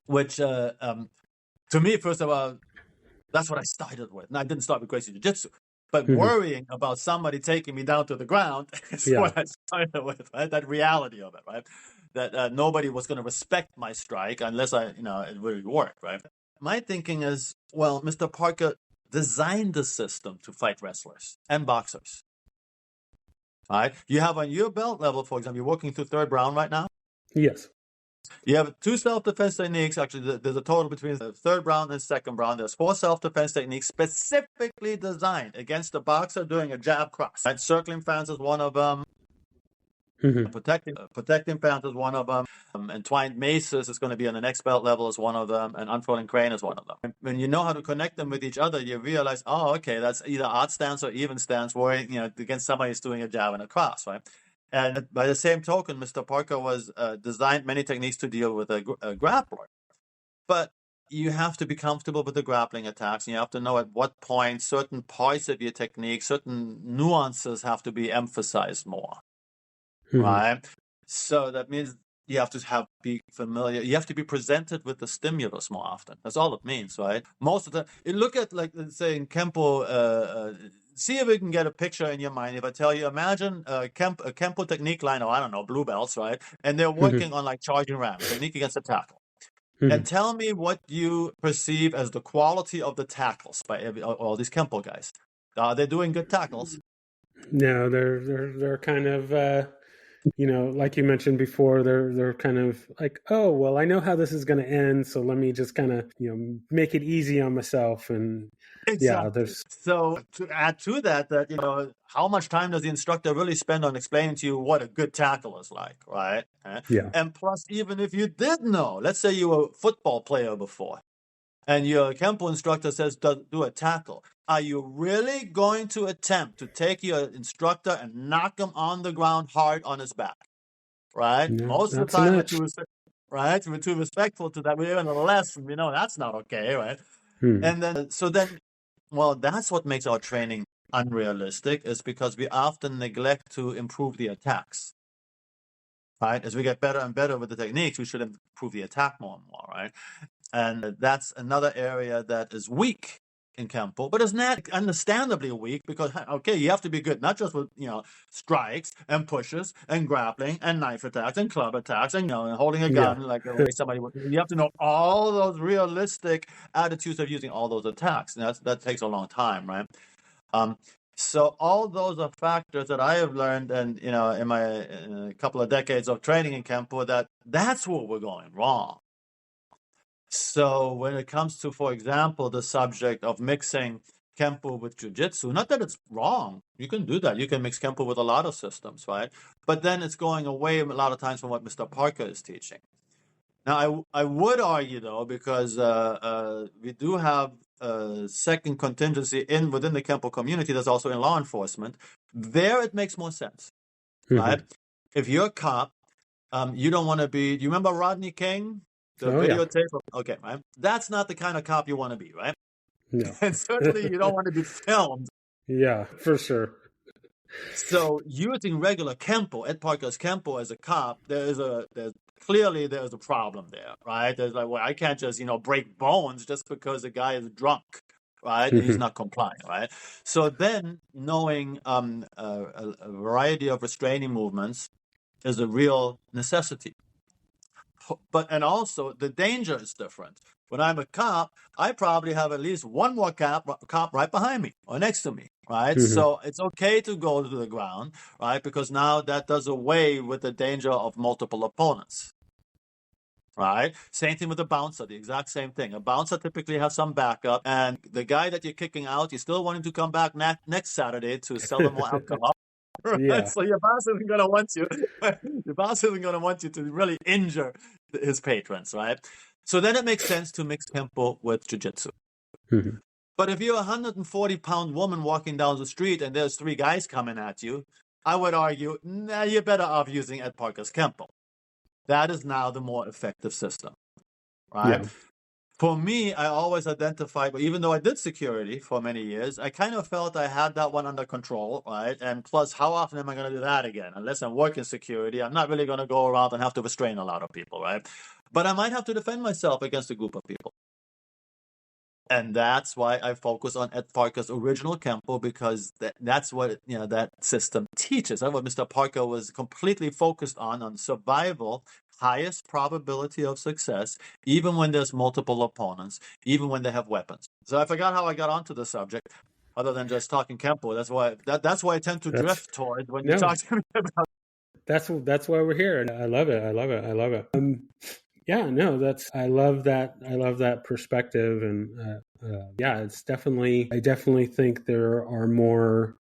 Which, to me, first of all, that's what I started with. And I didn't start with Gracie Jiu-Jitsu. But worrying about somebody taking me down to the ground is what I started with, right? That reality of it, right? That nobody was going to respect my strike unless it really worked, right? My thinking is, well, Mr. Parker designed the system to fight wrestlers and boxers. All right. You have on your belt level, for example, you're working through third round right now. Yes. You have 2 self-defense techniques. Actually, there's a total between the third round and second round. There's 4 self-defense techniques specifically designed against the boxer doing a jab cross. Right? Circling fence is one of them. Protecting fence is one of them. Entwined maces is going to be on the next belt level is one of them. And unfolding crane is one of them. And when you know how to connect them with each other, you realize, oh, okay, that's either odd stance or even stance, where against somebody who's doing a jab and a cross, right? And by the same token, Mr. Parker was designed many techniques to deal with a grappler. But you have to be comfortable with the grappling attacks. And you have to know at what point certain parts of your technique, certain nuances have to be emphasized more. Right? So that means you have to be familiar. You have to be presented with the stimulus more often. That's all it means, right? Most of the look at, like, let's say in Kempo. See if we can get a picture in your mind. If I tell you, imagine a Kempo technique line, or I don't know, blue belts, right? And they're working on like charging rams, technique against the tackle. And tell me what you perceive as the quality of the tackles by all these Kempo guys. Are they doing good tackles? No, they're kind of like you mentioned before, they're kind of like, oh, well, I know how this is going to end, so let me just kind of make it easy on myself. And exactly. So to add to that how much time does the instructor really spend on explaining to you what a good tackle is like, right? Yeah. And plus, even if you did know, let's say you were a football player before, and your Kempo instructor says do a tackle. Are you really going to attempt to take your instructor and knock him on the ground hard on his back? Right? No, most of the time, we're too respectful to that. We're in a lesson, that's not okay, right? And then, that's what makes our training unrealistic, is because we often neglect to improve the attacks. Right? As we get better and better with the techniques, we should improve the attack more and more, right? And that's another area that is weak in Kempo, but it's not understandably weak because, okay, you have to be good, not just with, strikes and pushes and grappling and knife attacks and club attacks and, and holding a gun like the way somebody would. You have to know all those realistic attitudes of using all those attacks. And that takes a long time, right? So all those are factors that I have learned, and in my couple of decades of training in Kempo, that's where we're going wrong. So when it comes to, for example, the subject of mixing Kempo with Jiu-Jitsu, not that it's wrong. You can do that. You can mix Kempo with a lot of systems, right? But then it's going away a lot of times from what Mr. Parker is teaching. Now, I would argue, though, because we do have a second contingency within the Kempo community that's also in law enforcement. There it makes more sense, right? If you're a cop, you don't want to be... Do you remember Rodney King? The videotape? Yeah. Okay, right? That's not the kind of cop you want to be, right? No. And certainly you don't want to be filmed. Yeah, for sure. So using regular Kempo, Ed Parker's Kempo as a cop, there's clearly a problem there, right? There's like, well, I can't just, break bones just because the guy is drunk, right? And he's not compliant, right? So then knowing a variety of restraining movements is a real necessity. And also the danger is different. When I'm a cop, I probably have at least one more cop right behind me or next to me, right? So it's okay to go to the ground, right? Because now that does away with the danger of multiple opponents, right? Same thing with a bouncer, the exact same thing. A bouncer typically has some backup, and the guy that you're kicking out, you still want him to come back next Saturday to sell them more alcohol. Right? Yeah. So your boss isn't going to want you. Your boss isn't going to want you to really injure his patrons, right? So then it makes sense to mix Kempo with Jiu-Jitsu. But if you're a 140-pound woman walking down the street and there's 3 guys coming at you, I would argue, you're better off using Ed Parker's Kempo. That is now the more effective system, right? Yeah. For me, I always identified, even though I did security for many years, I kind of felt I had that one under control, right? And plus, how often am I going to do that again? Unless I'm working security, I'm not really going to go around and have to restrain a lot of people, right? But I might have to defend myself against a group of people. And that's why I focus on Ed Parker's original Kempo, because that's what that system teaches. That's what Mr. Parker was completely focused on survival, highest probability of success, even when there's multiple opponents, even when they have weapons. So I forgot how I got onto the subject, other than just talking Kempo. That's why I tend to drift toward when you talk to me about. That's why we're here. I love it. Yeah, no, I love that perspective, and it's definitely. I definitely think there are more,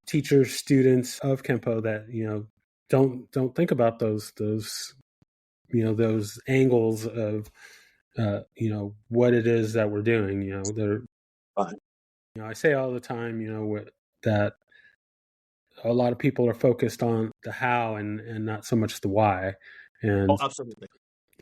teachers, students of Kempo that don't think about those angles of what it is that we're doing. I say all the time, that a lot of people are focused on the how and not so much the why. And absolutely.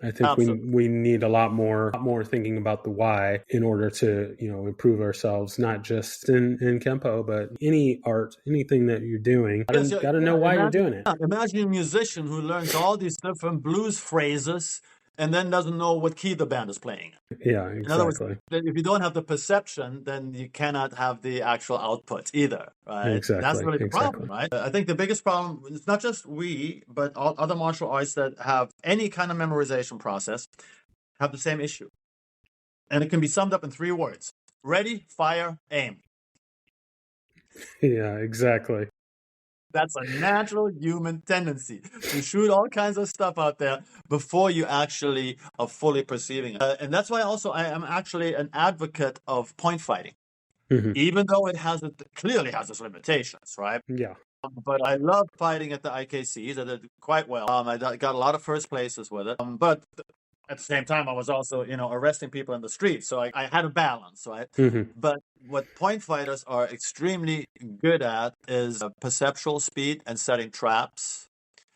I think we need a lot more thinking about the why in order to improve ourselves, not just in Kempo, but any art, anything that you're doing. Got to know why you're doing it. Imagine a musician who learns all these different blues phrases and then doesn't know what key the band is playing. Yeah, exactly. In other words, if you don't have the perception, then you cannot have the actual output either, right? Exactly. That's really the problem, right? I think the biggest problem, it's not just we, but all other martial arts that have any kind of memorization process have the same issue. And it can be summed up in 3 words: ready, fire, aim. Yeah, exactly. That's a natural human tendency to shoot all kinds of stuff out there before you actually are fully perceiving it. And that's why also I am actually an advocate of point fighting, even though it clearly has its limitations, right? Yeah. But I love fighting at the IKCs. I did quite well. I got a lot of first places with it. But at the same time, I was also, arresting people in the street. So I had a balance, right? But what point fighters are extremely good at is perceptual speed and setting traps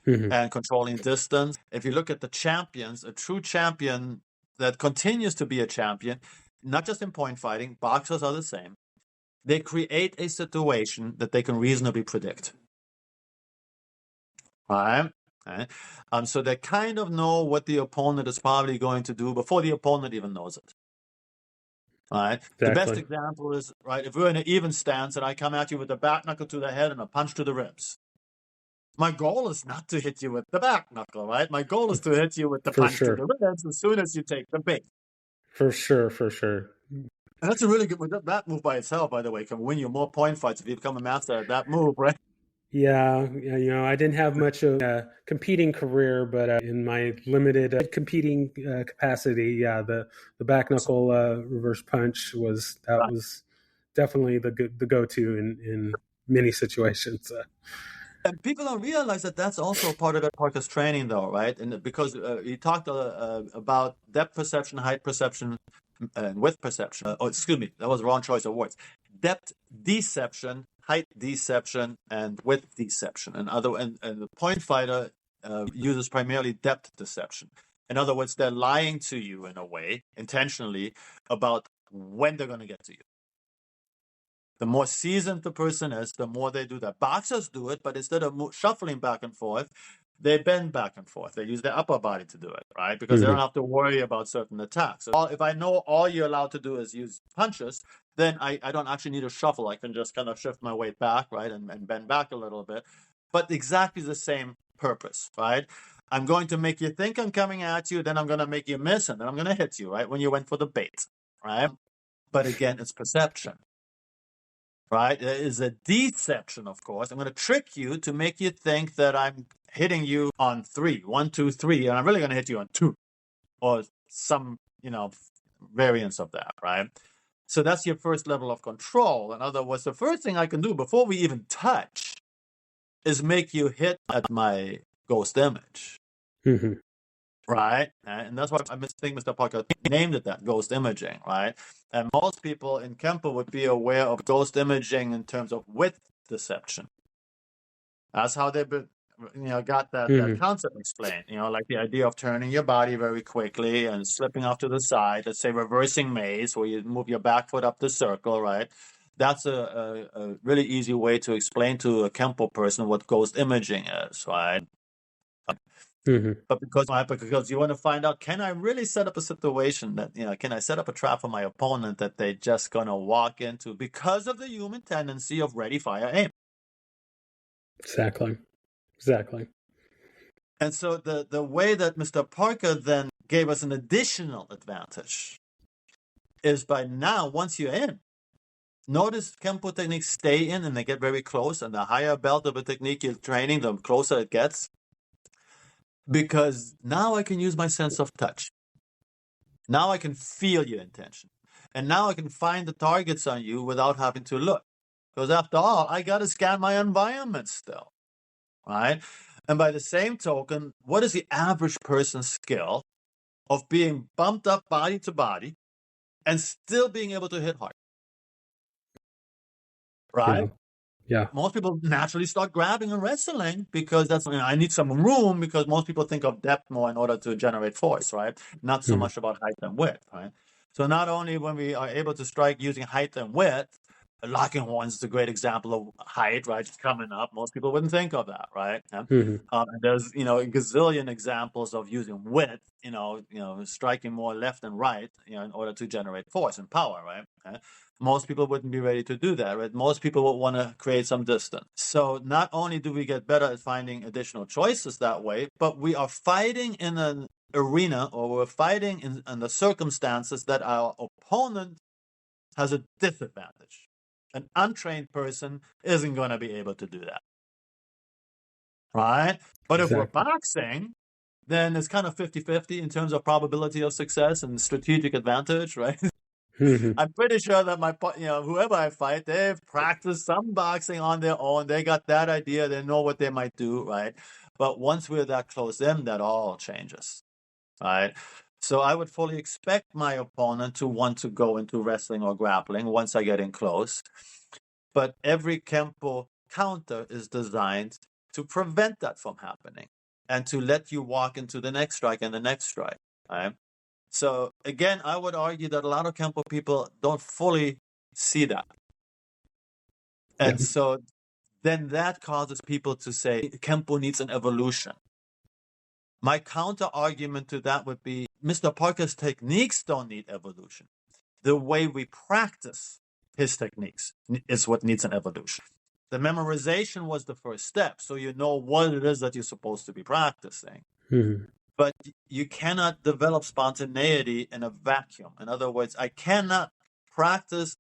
and controlling distance. If you look at the champions, a true champion that continues to be a champion, not just in point fighting, boxers are the same. They create a situation that they can reasonably predict. All right? Okay. So they kind of know what the opponent is probably going to do before the opponent even knows it. Right. The best example is, right, if we're in an even stance and I come at you with the back knuckle to the head and a punch to the ribs. My goal is not to hit you with the back knuckle, right? My goal is to hit you with the punch to the ribs as soon as you take the bait. For sure. And that's a really good move. That move by itself, by the way, can win you more point fights if you become a master at that move, right? Yeah, I didn't have much of a competing career, but in my limited competing capacity, the back knuckle reverse punch was definitely the go-to in many situations. And people don't realize that that's also a part of that Parker's training, though, right? And because he talked about depth perception, height perception, and width perception. Excuse me, that was the wrong choice of words. Depth deception, height deception, and width deception. And the point fighter uses primarily depth deception. In other words, they're lying to you in a way, intentionally, about when they're going to get to you. The more seasoned the person is, the more they do that. Boxers do it, but instead of shuffling back and forth, they bend back and forth. They use their upper body to do it, right? Because they don't have to worry about certain attacks. So if I know all you're allowed to do is use punches, then I don't actually need to shuffle. I can just kind of shift my weight back, right, and bend back a little bit. But exactly the same purpose, right? I'm going to make you think I'm coming at you, then I'm going to make you miss, and then I'm going to hit you, right, when you went for the bait, right? But again, it's perception. Right? There is a deception, of course. I'm going to trick you to make you think that I'm hitting you on 3, 1, 2, 3, and I'm really going to hit you on 2, or some, variance of that, right? So that's your first level of control. In other words, the first thing I can do before we even touch is make you hit at my ghost image. Mm-hmm. Right? And that's why I think Mr. Parker named it that, ghost imaging, right? And most people in Kempo would be aware of ghost imaging in terms of width deception. That's how they got that concept explained, like the idea of turning your body very quickly and slipping off to the side, let's say reversing maze, where you move your back foot up the circle, right? That's a really easy way to explain to a Kempo person what ghost imaging is, right? But because you want to find out, can I really set up a situation that, can I set up a trap for my opponent that they're just going to walk into because of the human tendency of ready, fire, aim? Exactly. And so the way that Mr. Parker then gave us an additional advantage is by now, once you're in, notice Kempo techniques stay in and they get very close, and the higher belt of a technique you're training, the closer it gets. Because now I can use my sense of touch. Now I can feel your intention. And now I can find the targets on you without having to look. Because after all, I got to scan my environment still, right? And by the same token, what is the average person's skill of being bumped up body to body and still being able to hit hard? Right? Yeah. Most people naturally start grabbing and wrestling because that's, I need some room, because most people think of depth more in order to generate force, right? Not so much about height and width, right? So not only when we are able to strike using height and width, locking horns is a great example of height, right? Just coming up. Most people wouldn't think of that, right? And there's, a gazillion examples of using width, striking more left and right, in order to generate force and power, right? Most people wouldn't be ready to do that, right? Most people would want to create some distance. So not only do we get better at finding additional choices that way, but we are fighting in an arena, or we're fighting in the circumstances that our opponent has a disadvantage. An untrained person isn't going to be able to do that, right? But if we're boxing, then it's kind of 50-50 in terms of probability of success and strategic advantage, right? I'm pretty sure that whoever I fight, they've practiced some boxing on their own. They got that idea. They know what they might do, right? But once we're that close in, that all changes, right? So I would fully expect my opponent to want to go into wrestling or grappling once I get in close. But every Kempo counter is designed to prevent that from happening and to let you walk into the next strike and the next strike, right? So again, I would argue that a lot of Kempo people don't fully see that. And so then that causes people to say Kempo needs an evolution. My counter argument to that would be Mr. Parker's techniques don't need evolution. The way we practice his techniques is what needs an evolution. The memorization was the first step, so you know what it is that you're supposed to be practicing. Mm-hmm. But you cannot develop spontaneity in a vacuum. In other words, I cannot practice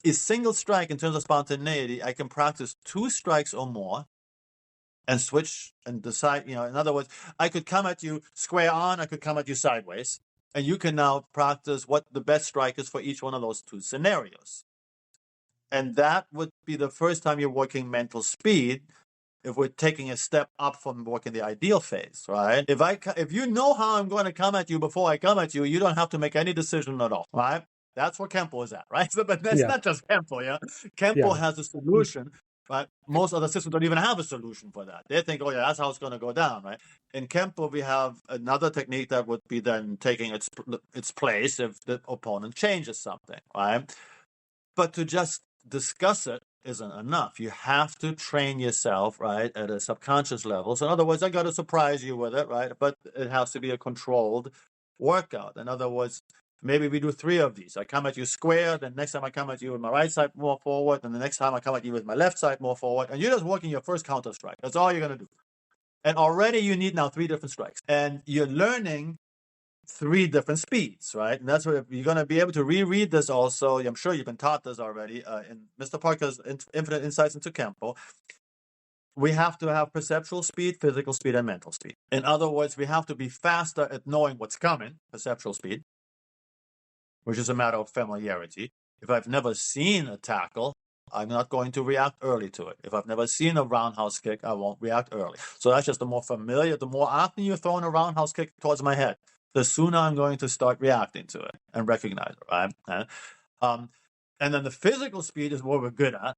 a single strike in terms of spontaneity. I can practice 2 strikes or more and switch and decide, in other words, I could come at you square on, I could come at you sideways, and you can now practice what the best strike is for each one of those 2 scenarios. And that would be the first time you're working mental speed, if we're taking a step up from working the ideal phase, right? If you know how I'm going to come at you before I come at you, you don't have to make any decision at all, right? That's where Kempo is at, right? So, but that's not just Kempo, yeah? Kempo has a solution, but most other systems don't even have a solution for that. They think, oh yeah, that's how it's going to go down, right? In Kempo, we have another technique that would be then taking its place if the opponent changes something, right? But to just discuss it isn't enough. You have to train yourself, right, at a subconscious level. So in other words, I got to surprise you with it, right? But it has to be a controlled workout. In other words, maybe we do 3 of these. I come at you square, then next time I come at you with my right side more forward, and the next time I come at you with my left side more forward, and you're just working your first counter strike. That's all you're going to do. And already you need now 3 different strikes. And you're learning 3 different speeds, right? And that's what you're going to be able to reread this also. I'm sure you've been taught this already in Mr. Parker's Infinite Insights into Kempo. We have to have perceptual speed, physical speed, and mental speed. In other words, we have to be faster at knowing what's coming, perceptual speed, which is a matter of familiarity. If I've never seen a tackle, I'm not going to react early to it. If I've never seen a roundhouse kick, I won't react early. So that's just the more familiar, the more often you're throwing a roundhouse kick towards my head, the sooner I'm going to start reacting to it and recognize it, right? And then the physical speed is what we're good at.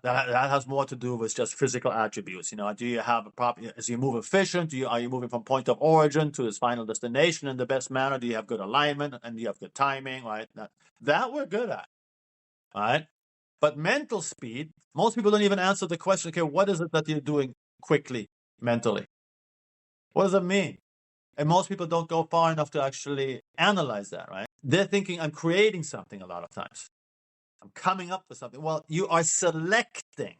That has more to do with just physical attributes. Do you have a proper, is you move efficient? Are you moving from point of origin to its final destination in the best manner? Do you have good alignment and do you have good timing, right? That we're good at, right? But mental speed, most people don't even answer the question, okay, what is it that you're doing quickly mentally? What does it mean? And most people don't go far enough to actually analyze that, right? They're thinking, I'm creating something a lot of times. I'm coming up with something. Well, you are selecting.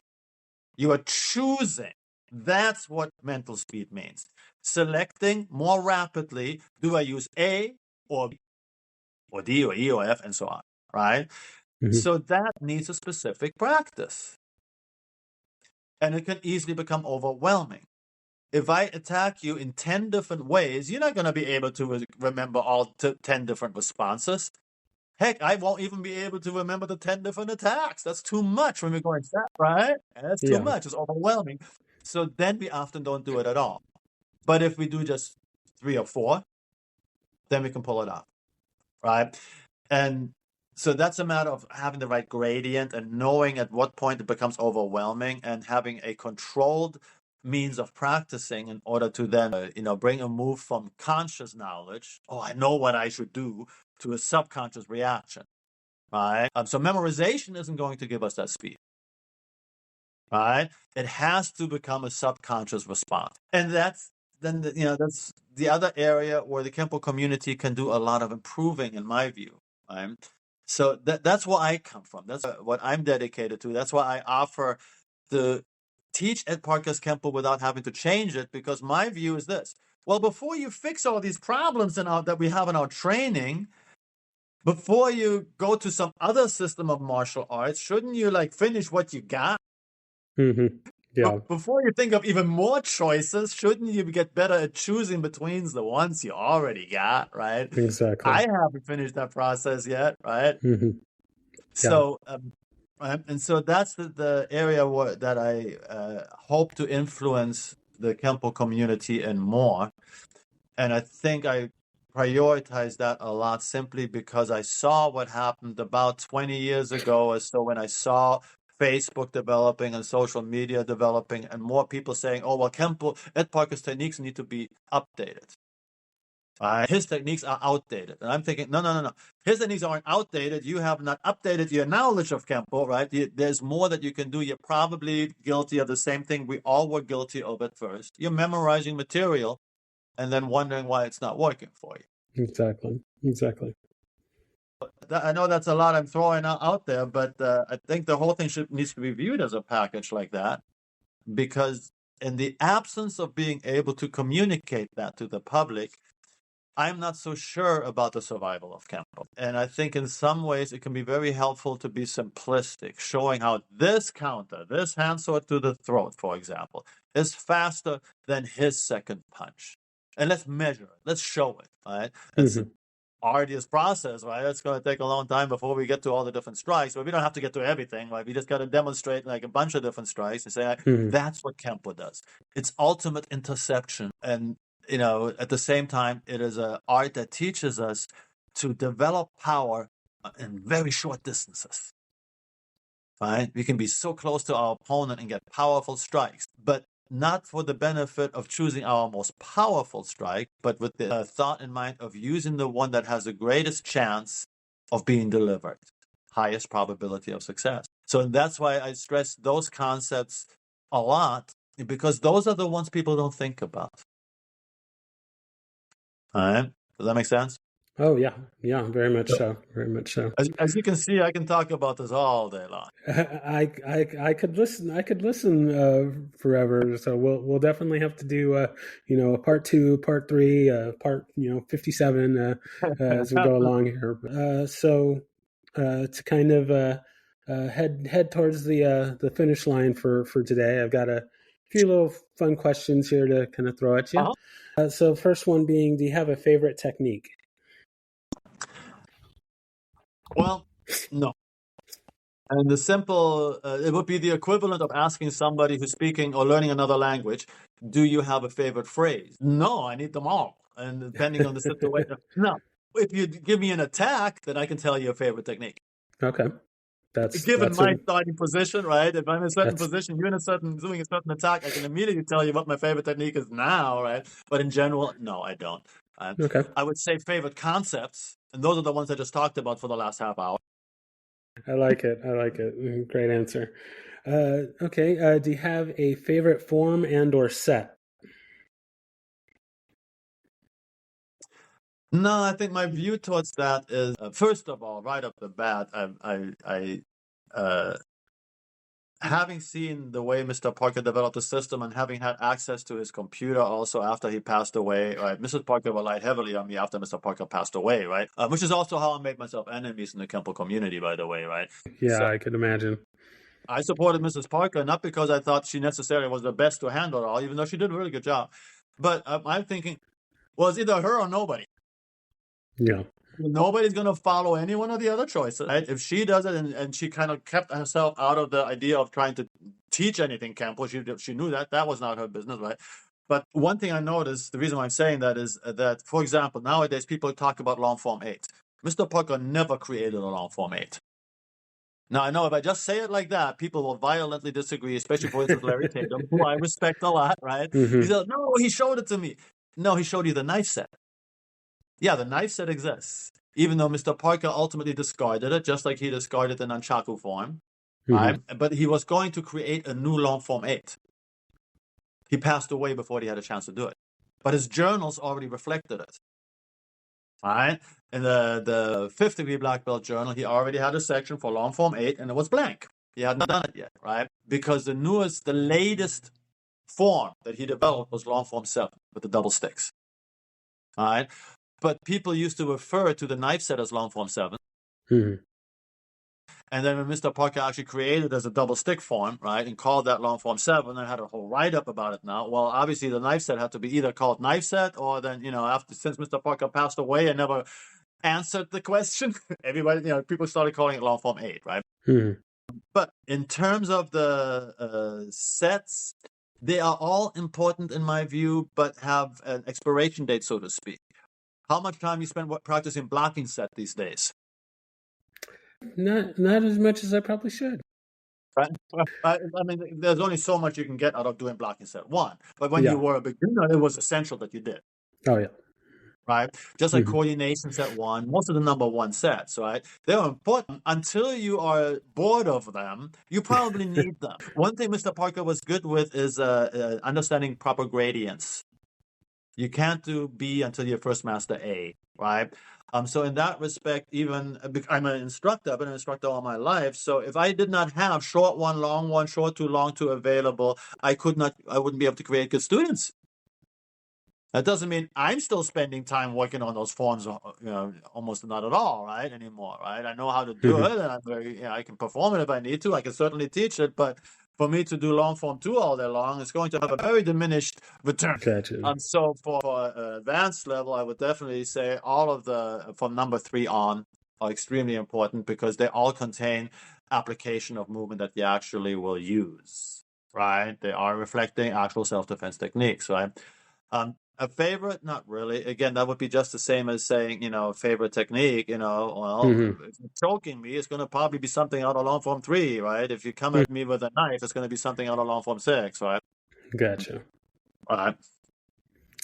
You are choosing. That's what mental speed means. Selecting more rapidly. Do I use A or B or D or E or F and so on, right? Mm-hmm. So that needs a specific practice. And it can easily become overwhelming. If I attack you in 10 different ways, you're not going to be able to remember all 10 different responses. Heck, I won't even be able to remember the 10 different attacks. That's too much when we're going fast, right? And that's too much. It's overwhelming. So then we often don't do it at all. But if we do just 3 or 4, then we can pull it off, right? And so that's a matter of having the right gradient and knowing at what point it becomes overwhelming and having a controlled means of practicing in order to then, bring a move from conscious knowledge, oh, I know what I should do, to a subconscious reaction, right? So memorization isn't going to give us that speed, right? It has to become a subconscious response. And that's the other area where the Kempo community can do a lot of improving, in my view, right? So that's where I come from. That's what I'm dedicated to. That's why I offer the teach Ed Parker's Kempo without having to change it, because my view is this. Well, before you fix all these problems that we have in our training, before you go to some other system of martial arts, shouldn't you finish what you got? Mm-hmm. Yeah. Before you think of even more choices, shouldn't you get better at choosing between the ones you already got, right? Exactly. I haven't finished that process yet, right? Mm-hmm. Yeah. So, and so that's the area that I hope to influence the Kempo community and more. And I think I prioritize that a lot simply because I saw what happened about 20 years ago or so when I saw Facebook developing and social media developing and more people saying, oh, well, Kempo, Ed Parker's techniques need to be updated. His techniques are outdated. And I'm thinking, no. His techniques aren't outdated. You have not updated your knowledge of Kempo, right? There's more that you can do. You're probably guilty of the same thing we all were guilty of at first. You're memorizing material and then wondering why it's not working for you. Exactly. I know that's a lot I'm throwing out there, but I think the whole thing needs to be viewed as a package like that, because in the absence of being able to communicate that to the public, I'm not so sure about the survival of Kempo. And I think in some ways it can be very helpful to be simplistic, showing how this counter, this hand sword to the throat, for example, is faster than his second punch. And let's measure it. Let's show it, right? It's an arduous process, right? It's going to take a long time before we get to all the different strikes, but we don't have to get to everything, right? We just got to demonstrate like a bunch of different strikes and say, that's what Kempo does. It's ultimate interception. And at the same time, it is an art that teaches us to develop power in very short distances, right? We can be so close to our opponent and get powerful strikes, but not for the benefit of choosing our most powerful strike, but with the thought in mind of using the one that has the greatest chance of being delivered, highest probability of success. So that's why I stress those concepts a lot, because those are the ones people don't think about. All right. Does that make sense? Oh yeah, very much so. Very much so. As you can see, I can talk about this all day long. I could listen forever. So we'll definitely have to do a part 2, part 3, part 57 as we go along here. So to kind of head towards the finish line for today, I've got a few little fun questions here to kind of throw at you. So first one being, do you have a favorite technique? Well, no. And the simple, it would be the equivalent of asking somebody who's speaking or learning another language, do you have a favorite phrase? No, I need them all. And depending on the situation, no. If you give me an attack, then I can tell you a favorite technique. Okay. Given my starting position, right? If I'm in a certain position, you're doing a certain attack, I can immediately tell you what my favorite technique is now, right? But in general, no, I don't. Okay. I would say favorite concepts, and those are the ones I just talked about for the last half hour. I like it. Great answer. Okay. Do you have a favorite form and or set? No, I think my view towards that is, first of all, right off the bat, having seen the way Mr. Parker developed the system and having had access to his computer also after he passed away, right? Mrs. Parker relied heavily on me after Mr. Parker passed away, right? Which is also how I made myself enemies in the Kempo community, by the way, right? Yeah, so, I could imagine. I supported Mrs. Parker, not because I thought she necessarily was the best to handle it all, even though she did a really good job. But I'm thinking, well, it's either her or nobody. Yeah. Nobody's going to follow any one of the other choices, right? If she does it and she kind of kept herself out of the idea of trying to teach anything Kempo, she knew that was not her business, right? But one thing I noticed, the reason why I'm saying that is that, for example, nowadays people talk about long form 8. Mr. Parker never created a long form 8. Now, I know if I just say it like that, people will violently disagree, especially, for instance, Larry Tatum, who I respect a lot, right? He said, no, he showed it to me. No, he showed you the knife set. Yeah, the knife set exists, even though Mr. Parker ultimately discarded it, just like he discarded the nunchaku form. Right? But he was going to create a new long form 8. He passed away before he had a chance to do it. But his journals already reflected it. Right? In the 5th degree black belt journal, he already had a section for long form 8, and it was blank. He hadn't done it yet, right? Because the latest form that he developed was long form 7 with the double sticks. All right? But people used to refer to the knife set as long form 7. And then when Mr. Parker actually created it as a double stick form, right, and called that long form 7, and had a whole write-up about it now, well, obviously the knife set had to be either called knife set, or then, since Mr. Parker passed away and never answered the question, everybody, people started calling it long form 8, right? But in terms of the sets, they are all important in my view, but have an expiration date, so to speak. How much time you spend practicing blocking set these days? Not as much as I probably should. Right? I mean, there's only so much you can get out of doing blocking set 1. But when you were a beginner, it was essential that you did. Oh, yeah. Right? Just like coordination set 1, most of the number 1 sets, right? They're important. Until you are bored of them, you probably need them. One thing Mr. Parker was good with is understanding proper gradients. You can't do B until you first master A, right? So in that respect, even I'm an instructor. I've been an instructor all my life. So if I did not have short one, short two, long two available, I wouldn't be able to create good students. That doesn't mean I'm still spending time working on those forms, almost not at all, right, anymore, right? I know how to do it, and I'm very, I can perform it if I need to. I can certainly teach it, but for me to do long form 2 all day long, it's going to have a very diminished return. Gotcha. So for advanced level, I would definitely say all of from number 3 on are extremely important because they all contain application of movement that you actually will use, right? They are reflecting actual self-defense techniques, right? A favorite, not really. Again, that would be just the same as saying, a favorite technique, if you're choking me, it's going to probably be something out of long form 3, right? If you come at me with a knife, it's going to be something out of long form 6, right? Gotcha. All right.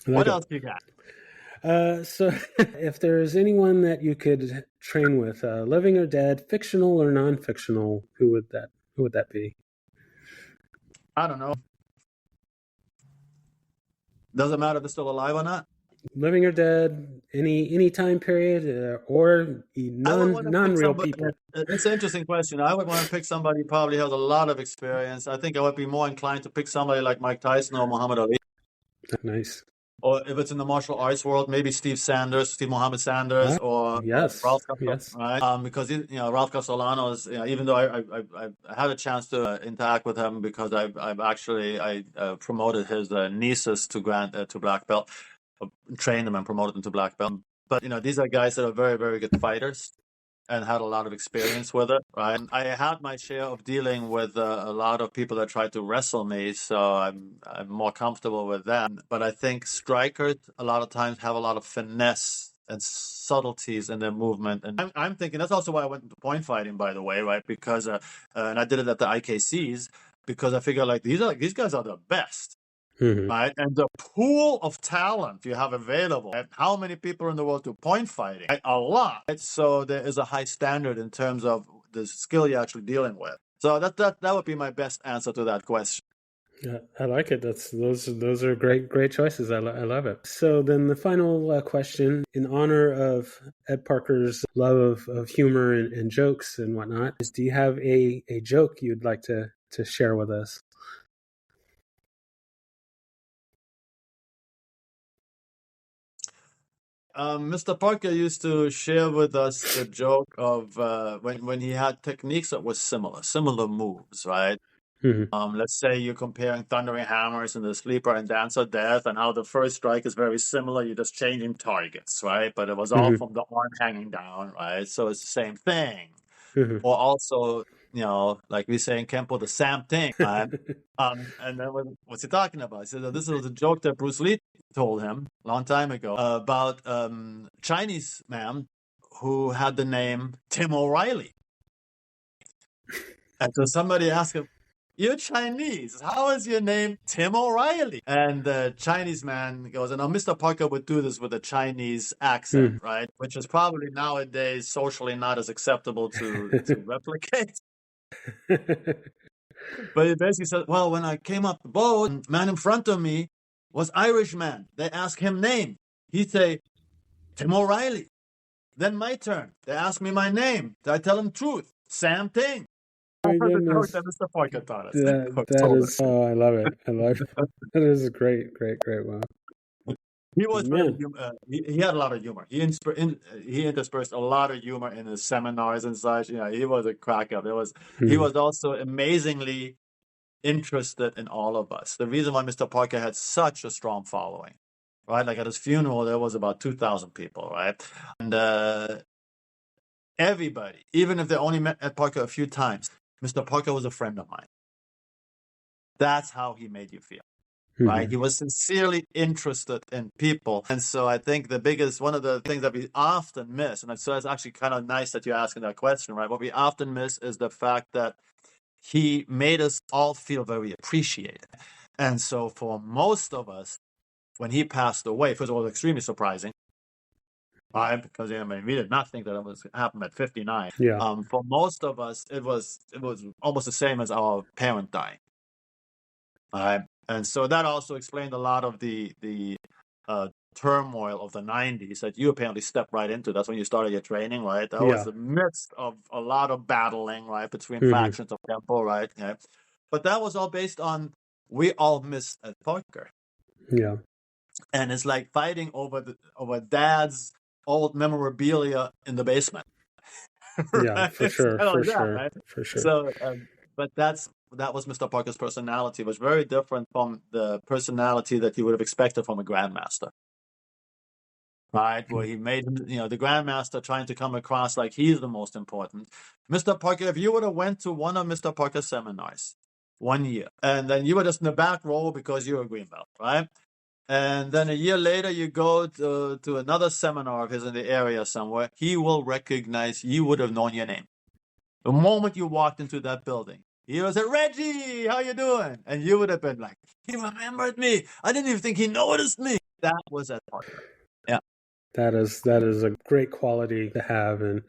Like what else you got? So if there's anyone that you could train with, living or dead, fictional or non-fictional, who would that be? I don't know. Doesn't matter if they're still alive or not. Living or dead, any time period, or non-real people. It's an interesting question. I would want to pick somebody who probably has a lot of experience. I think I would be more inclined to pick somebody like Mike Tyson or Muhammad Ali. Nice. Or if it's in the martial arts world, maybe Steve Muhammad Sanders, or yes, Ralph yes, right? Because Ralph Castellano is, even though I had a chance to interact with him because I've actually promoted his nieces to black belt, trained them and promoted them to black belt. But these are guys that are very, very good fighters and had a lot of experience with it, right? I had my share of dealing with a lot of people that tried to wrestle me, so I'm more comfortable with them. But I think strikers a lot of times have a lot of finesse and subtleties in their movement, and I'm thinking that's also why I went into point fighting, by the way, right? Because and I did it at the IKCs because I figured like these guys are the best. Right, and the pool of talent you have available, and how many people in the world do point fighting? Right? A lot. Right? So there is a high standard in terms of the skill you're actually dealing with. So that would be my best answer to that question. Yeah, I like it. Those are great choices. I love it. So then the final question, in honor of Ed Parker's love of humor and jokes and whatnot, is: do you have a joke you'd like to share with us? Mr. Parker used to share with us the joke of when he had techniques that were similar moves, right? Let's say you're comparing Thundering Hammers and the Sleeper and Dance of Death, and how the first strike is very similar. You're just changing targets, right? But it was all from the arm hanging down, right? So it's the same thing. Or also, like we say in Kempo, the same thing, right? And then what's he talking about? He said that this was a joke that Bruce Lee told him a long time ago about Chinese man who had the name Tim O'Reilly. And so somebody asked him, "You're Chinese. How is your name Tim O'Reilly?" And the Chinese man goes, and now Mr. Parker would do this with a Chinese accent, right? Which is probably nowadays socially not as acceptable to replicate. But he basically said, well, when I came up the boat, the man in front of me was Irish man. They asked him name. He'd say, Tim O'Reilly. Then my turn. They ask me my name. I tell them truth. Same thing. My goodness. Mr. Parker taught us. That is, I love it. I love it. That is great. Wow. He was he had a lot of humor. He interspersed a lot of humor in his seminars and such. He was a crack up. He was also amazingly interested in all of us. The reason why Mr. Parker had such a strong following, right? Like at his funeral, there was about 2,000 people, right? And everybody, even if they only met Ed Parker a few times, Mr. Parker was a friend of mine. That's how he made you feel. Right? He was sincerely interested in people. And so I think one of the things that we often miss, and so it's actually kind of nice that you're asking that question, right? What we often miss is the fact that he made us all feel very appreciated. And so for most of us, when he passed away, first of all, it was extremely surprising. Right? Because we did not think that it was happen at 59. Yeah. For most of us, it was almost the same as our parent dying. Right? And so that also explained a lot of the turmoil of the 90s that you apparently stepped right into. That's when you started your training, right? That was Yeah. the midst of a lot of battling, right, between Mhm. factions of Kempo, right? Yeah. But that was all based on we all missed Ed Parker. Yeah. And it's like fighting over dad's old memorabilia in the basement. Yeah, Right? for It's sure, kind of for like that, sure, right? for sure. So, but that was Mr. Parker's personality. It was very different from the personality that you would have expected from a grandmaster, right? Where he made, the grandmaster trying to come across like he's the most important. Mr. Parker, if you would have went to one of Mr. Parker's seminars 1 year, and then you were just in the back row because you're a green belt, right? And then a year later, you go to another seminar of his in the area somewhere, he will recognize you would have known your name. The moment you walked into that building, he would say, Reggie, how you doing? And you would have been like, he remembered me. I didn't even think he noticed me. That was Ed Parker. Yeah. That is a great quality to have, and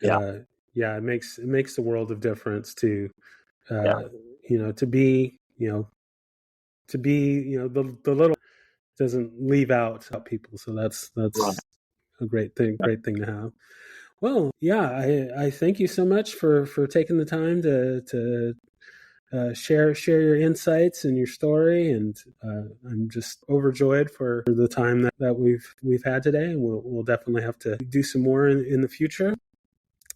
it makes the world of difference to to be the little doesn't leave out people. So that's Right. a great thing to have. Well, yeah, I thank you so much for taking the time to share your insights and your story, and I'm just overjoyed for the time that we've had today, and we'll definitely have to do some more in the future.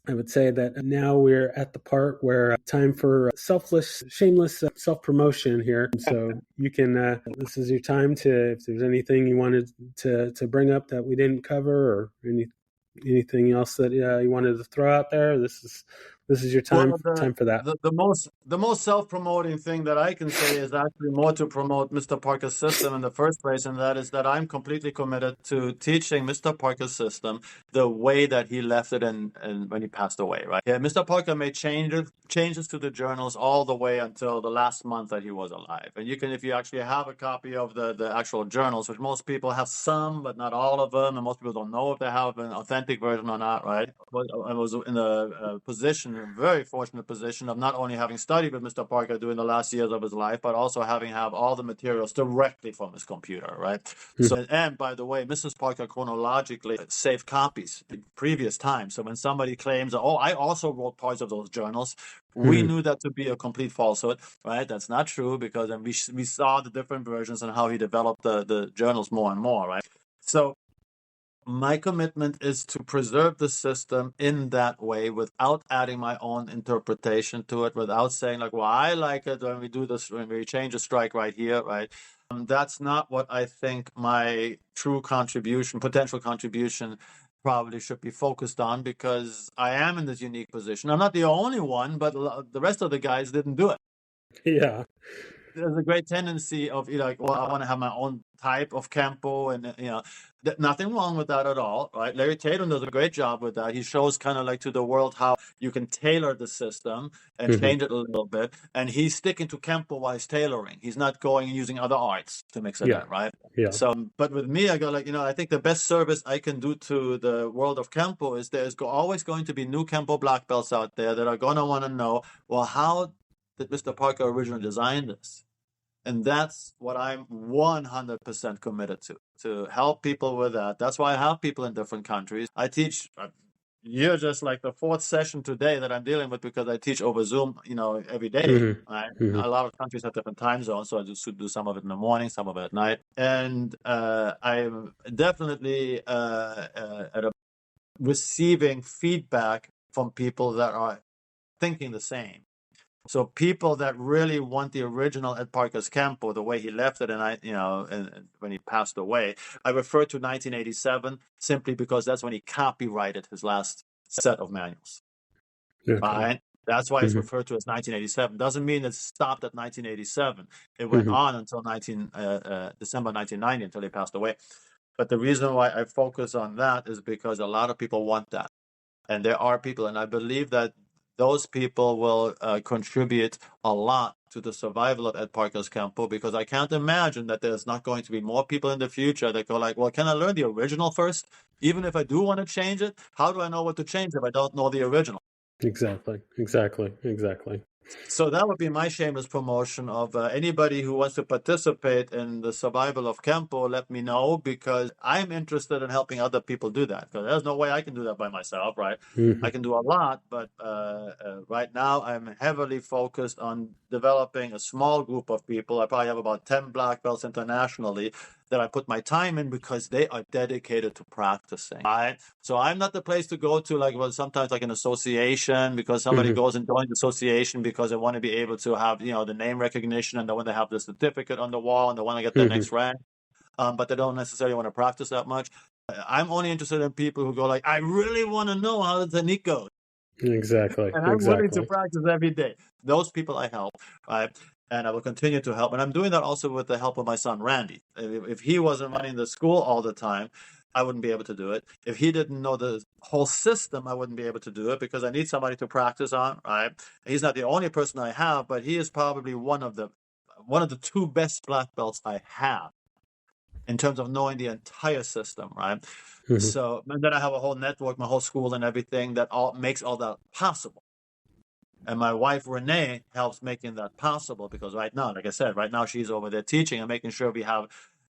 I would say that now we're at the part where time for shameless self-promotion here. So you can, this is your time to, if there's anything you wanted to bring up that we didn't cover, or anything else that you wanted to throw out there, this is your time for that. The most self-promoting thing that I can say is actually more to promote Mr. Parker's system in the first place, and that is that I'm completely committed to teaching Mr. Parker's system the way that he left it and when he passed away, right? Yeah, Mr. Parker made changes to the journals all the way until the last month that he was alive. And you can, if you actually have a copy of the actual journals, which most people have some, but not all of them, and most people don't know if they have an authentic version or not, right? I was in the a very fortunate position of not only having studied with Mr. Parker during the last years of his life, but also having all the materials directly from his computer, right? So, and by the way, Mrs. Parker chronologically saved copies in previous times. So when somebody claims, oh, I also wrote parts of those journals, we knew that to be a complete falsehood, right? That's not true, because then we saw the different versions and how he developed the journals more and more, right? So my commitment is to preserve the system in that way without adding my own interpretation to it, without saying like, well, I like it when we do this, when we change a strike right here, right? That's not what I think my true potential contribution probably should be focused on, because I am in this unique position. I'm not the only one, but the rest of the guys didn't do it. Yeah. There's a great tendency of like, well, I want to have my own type of Campo, and nothing wrong with that at all, right? Larry Tatum does a great job with that. He shows kind of like to the world how you can tailor the system and change it a little bit, and he's sticking to Campo while he's tailoring. He's not going and using other arts to mix it in, right? Yeah. So, but with me, I go like, I think the best service I can do to the world of Campo is there's always going to be new Campo black belts out there that are going to want to know, well, how did Mr. Parker originally design this? And that's what I'm 100% committed to help people with that. That's why I have people in different countries. I teach, you're just like the fourth session today that I'm dealing with, because I teach over Zoom, every day. Right? A lot of countries have different time zones, so I just do some of it in the morning, some of it at night. And I'm definitely receiving feedback from people that are thinking the same. So people that really want the original Ed Parker's Campo, the way he left it, and and when he passed away, I refer to 1987 simply because that's when he copyrighted his last set of manuals. Okay. Right? That's why it's referred to as 1987. Doesn't mean it stopped at 1987. It went on until December 1990, until he passed away. But the reason why I focus on that is because a lot of people want that. And there are people, and I believe that those people will contribute a lot to the survival of Ed Parker's Campo, because I can't imagine that there's not going to be more people in the future that go like, well, can I learn the original first? Even if I do want to change it, how do I know what to change if I don't know the original? Exactly. So that would be my shameless promotion of anybody who wants to participate in the survival of Kempo. Let me know, because I'm interested in helping other people do that. Because there's no way I can do that by myself, right? Mm-hmm. I can do a lot, but right now I'm heavily focused on developing a small group of people. I probably have about 10 black belts internationally that I put my time in because they are dedicated to practicing. Right? So I'm not the place to go to, like, well, sometimes like an association, because somebody Mm-hmm. goes and joins the association because they want to be able to have, you know, the name recognition, and they want to have the certificate on the wall, and they want to get their Mm-hmm. next rank. But they don't necessarily want to practice that much. I'm only interested in people who go like, I really want to know how the technique goes. Exactly. And I'm willing to Exactly. practice every day. Those people I help, right? And I will continue to help. And I'm doing that also with the help of my son, Randy. If he wasn't running the school all the time, I wouldn't be able to do it. If he didn't know the whole system, I wouldn't be able to do it, because I need somebody to practice on, right? He's not the only person I have, but he is probably one of the two best black belts I have in terms of knowing the entire system, right? Mm-hmm. So, and then I have a whole network, my whole school and everything that all makes all that possible. And my wife, Renee, helps making that possible, because right now, like I said, right now she's over there teaching and making sure we have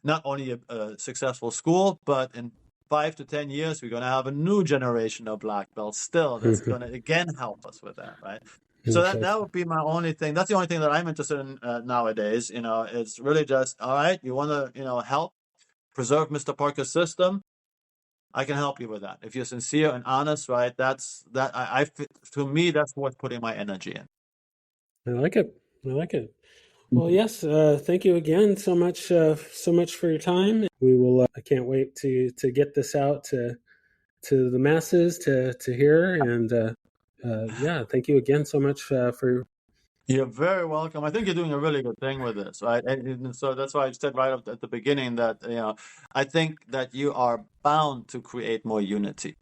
not only a successful school, but in 5 to 10 years, we're going to have a new generation of black belts still that's going to, again, help us with that, right? So that would be my only thing. That's the only thing that I'm interested in nowadays. You know, it's really just, all right, you want to, you know, help preserve Mr. Parker's system, I can help you with that. If you're sincere and honest, right? To me, that's worth putting my energy in. I like it. I like it. Well, yes. Thank you again so much for your time. We will. I can't wait to get this out to the masses to hear. And yeah, thank you again so much for. You're very welcome. I think you're doing a really good thing with this, right? And so that's why I said right up at the beginning that, you know, I think that you are bound to create more unity.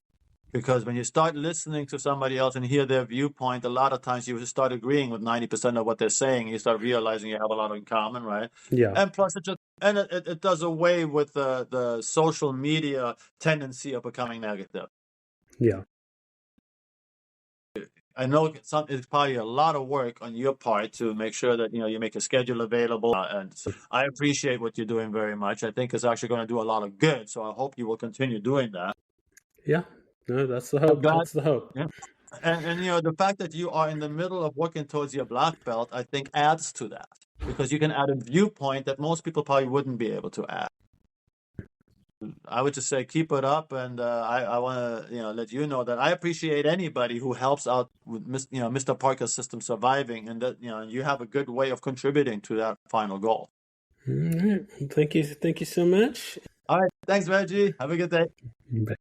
Because when you start listening to somebody else and hear their viewpoint, a lot of times you start agreeing with 90% of what they're saying. You start realizing you have a lot in common, right? Yeah. And plus, it does away with the social media tendency of becoming negative. Yeah. I know it's probably a lot of work on your part to make sure that, you know, you make a schedule available. And so I appreciate what you're doing very much. I think it's actually going to do a lot of good. So I hope you will continue doing that. Yeah. No, that's the hope. That's the hope. Yeah. And you know, the fact that you are in the middle of working towards your black belt, I think adds to that, because you can add a viewpoint that most people probably wouldn't be able to add. I would just say keep it up, and I want to, you know, let you know that I appreciate anybody who helps out with Mr. Parker's system surviving, and that, you know, you have a good way of contributing to that final goal. All right. Thank you so much. All right, thanks, Reggie. Have a good day. Bye.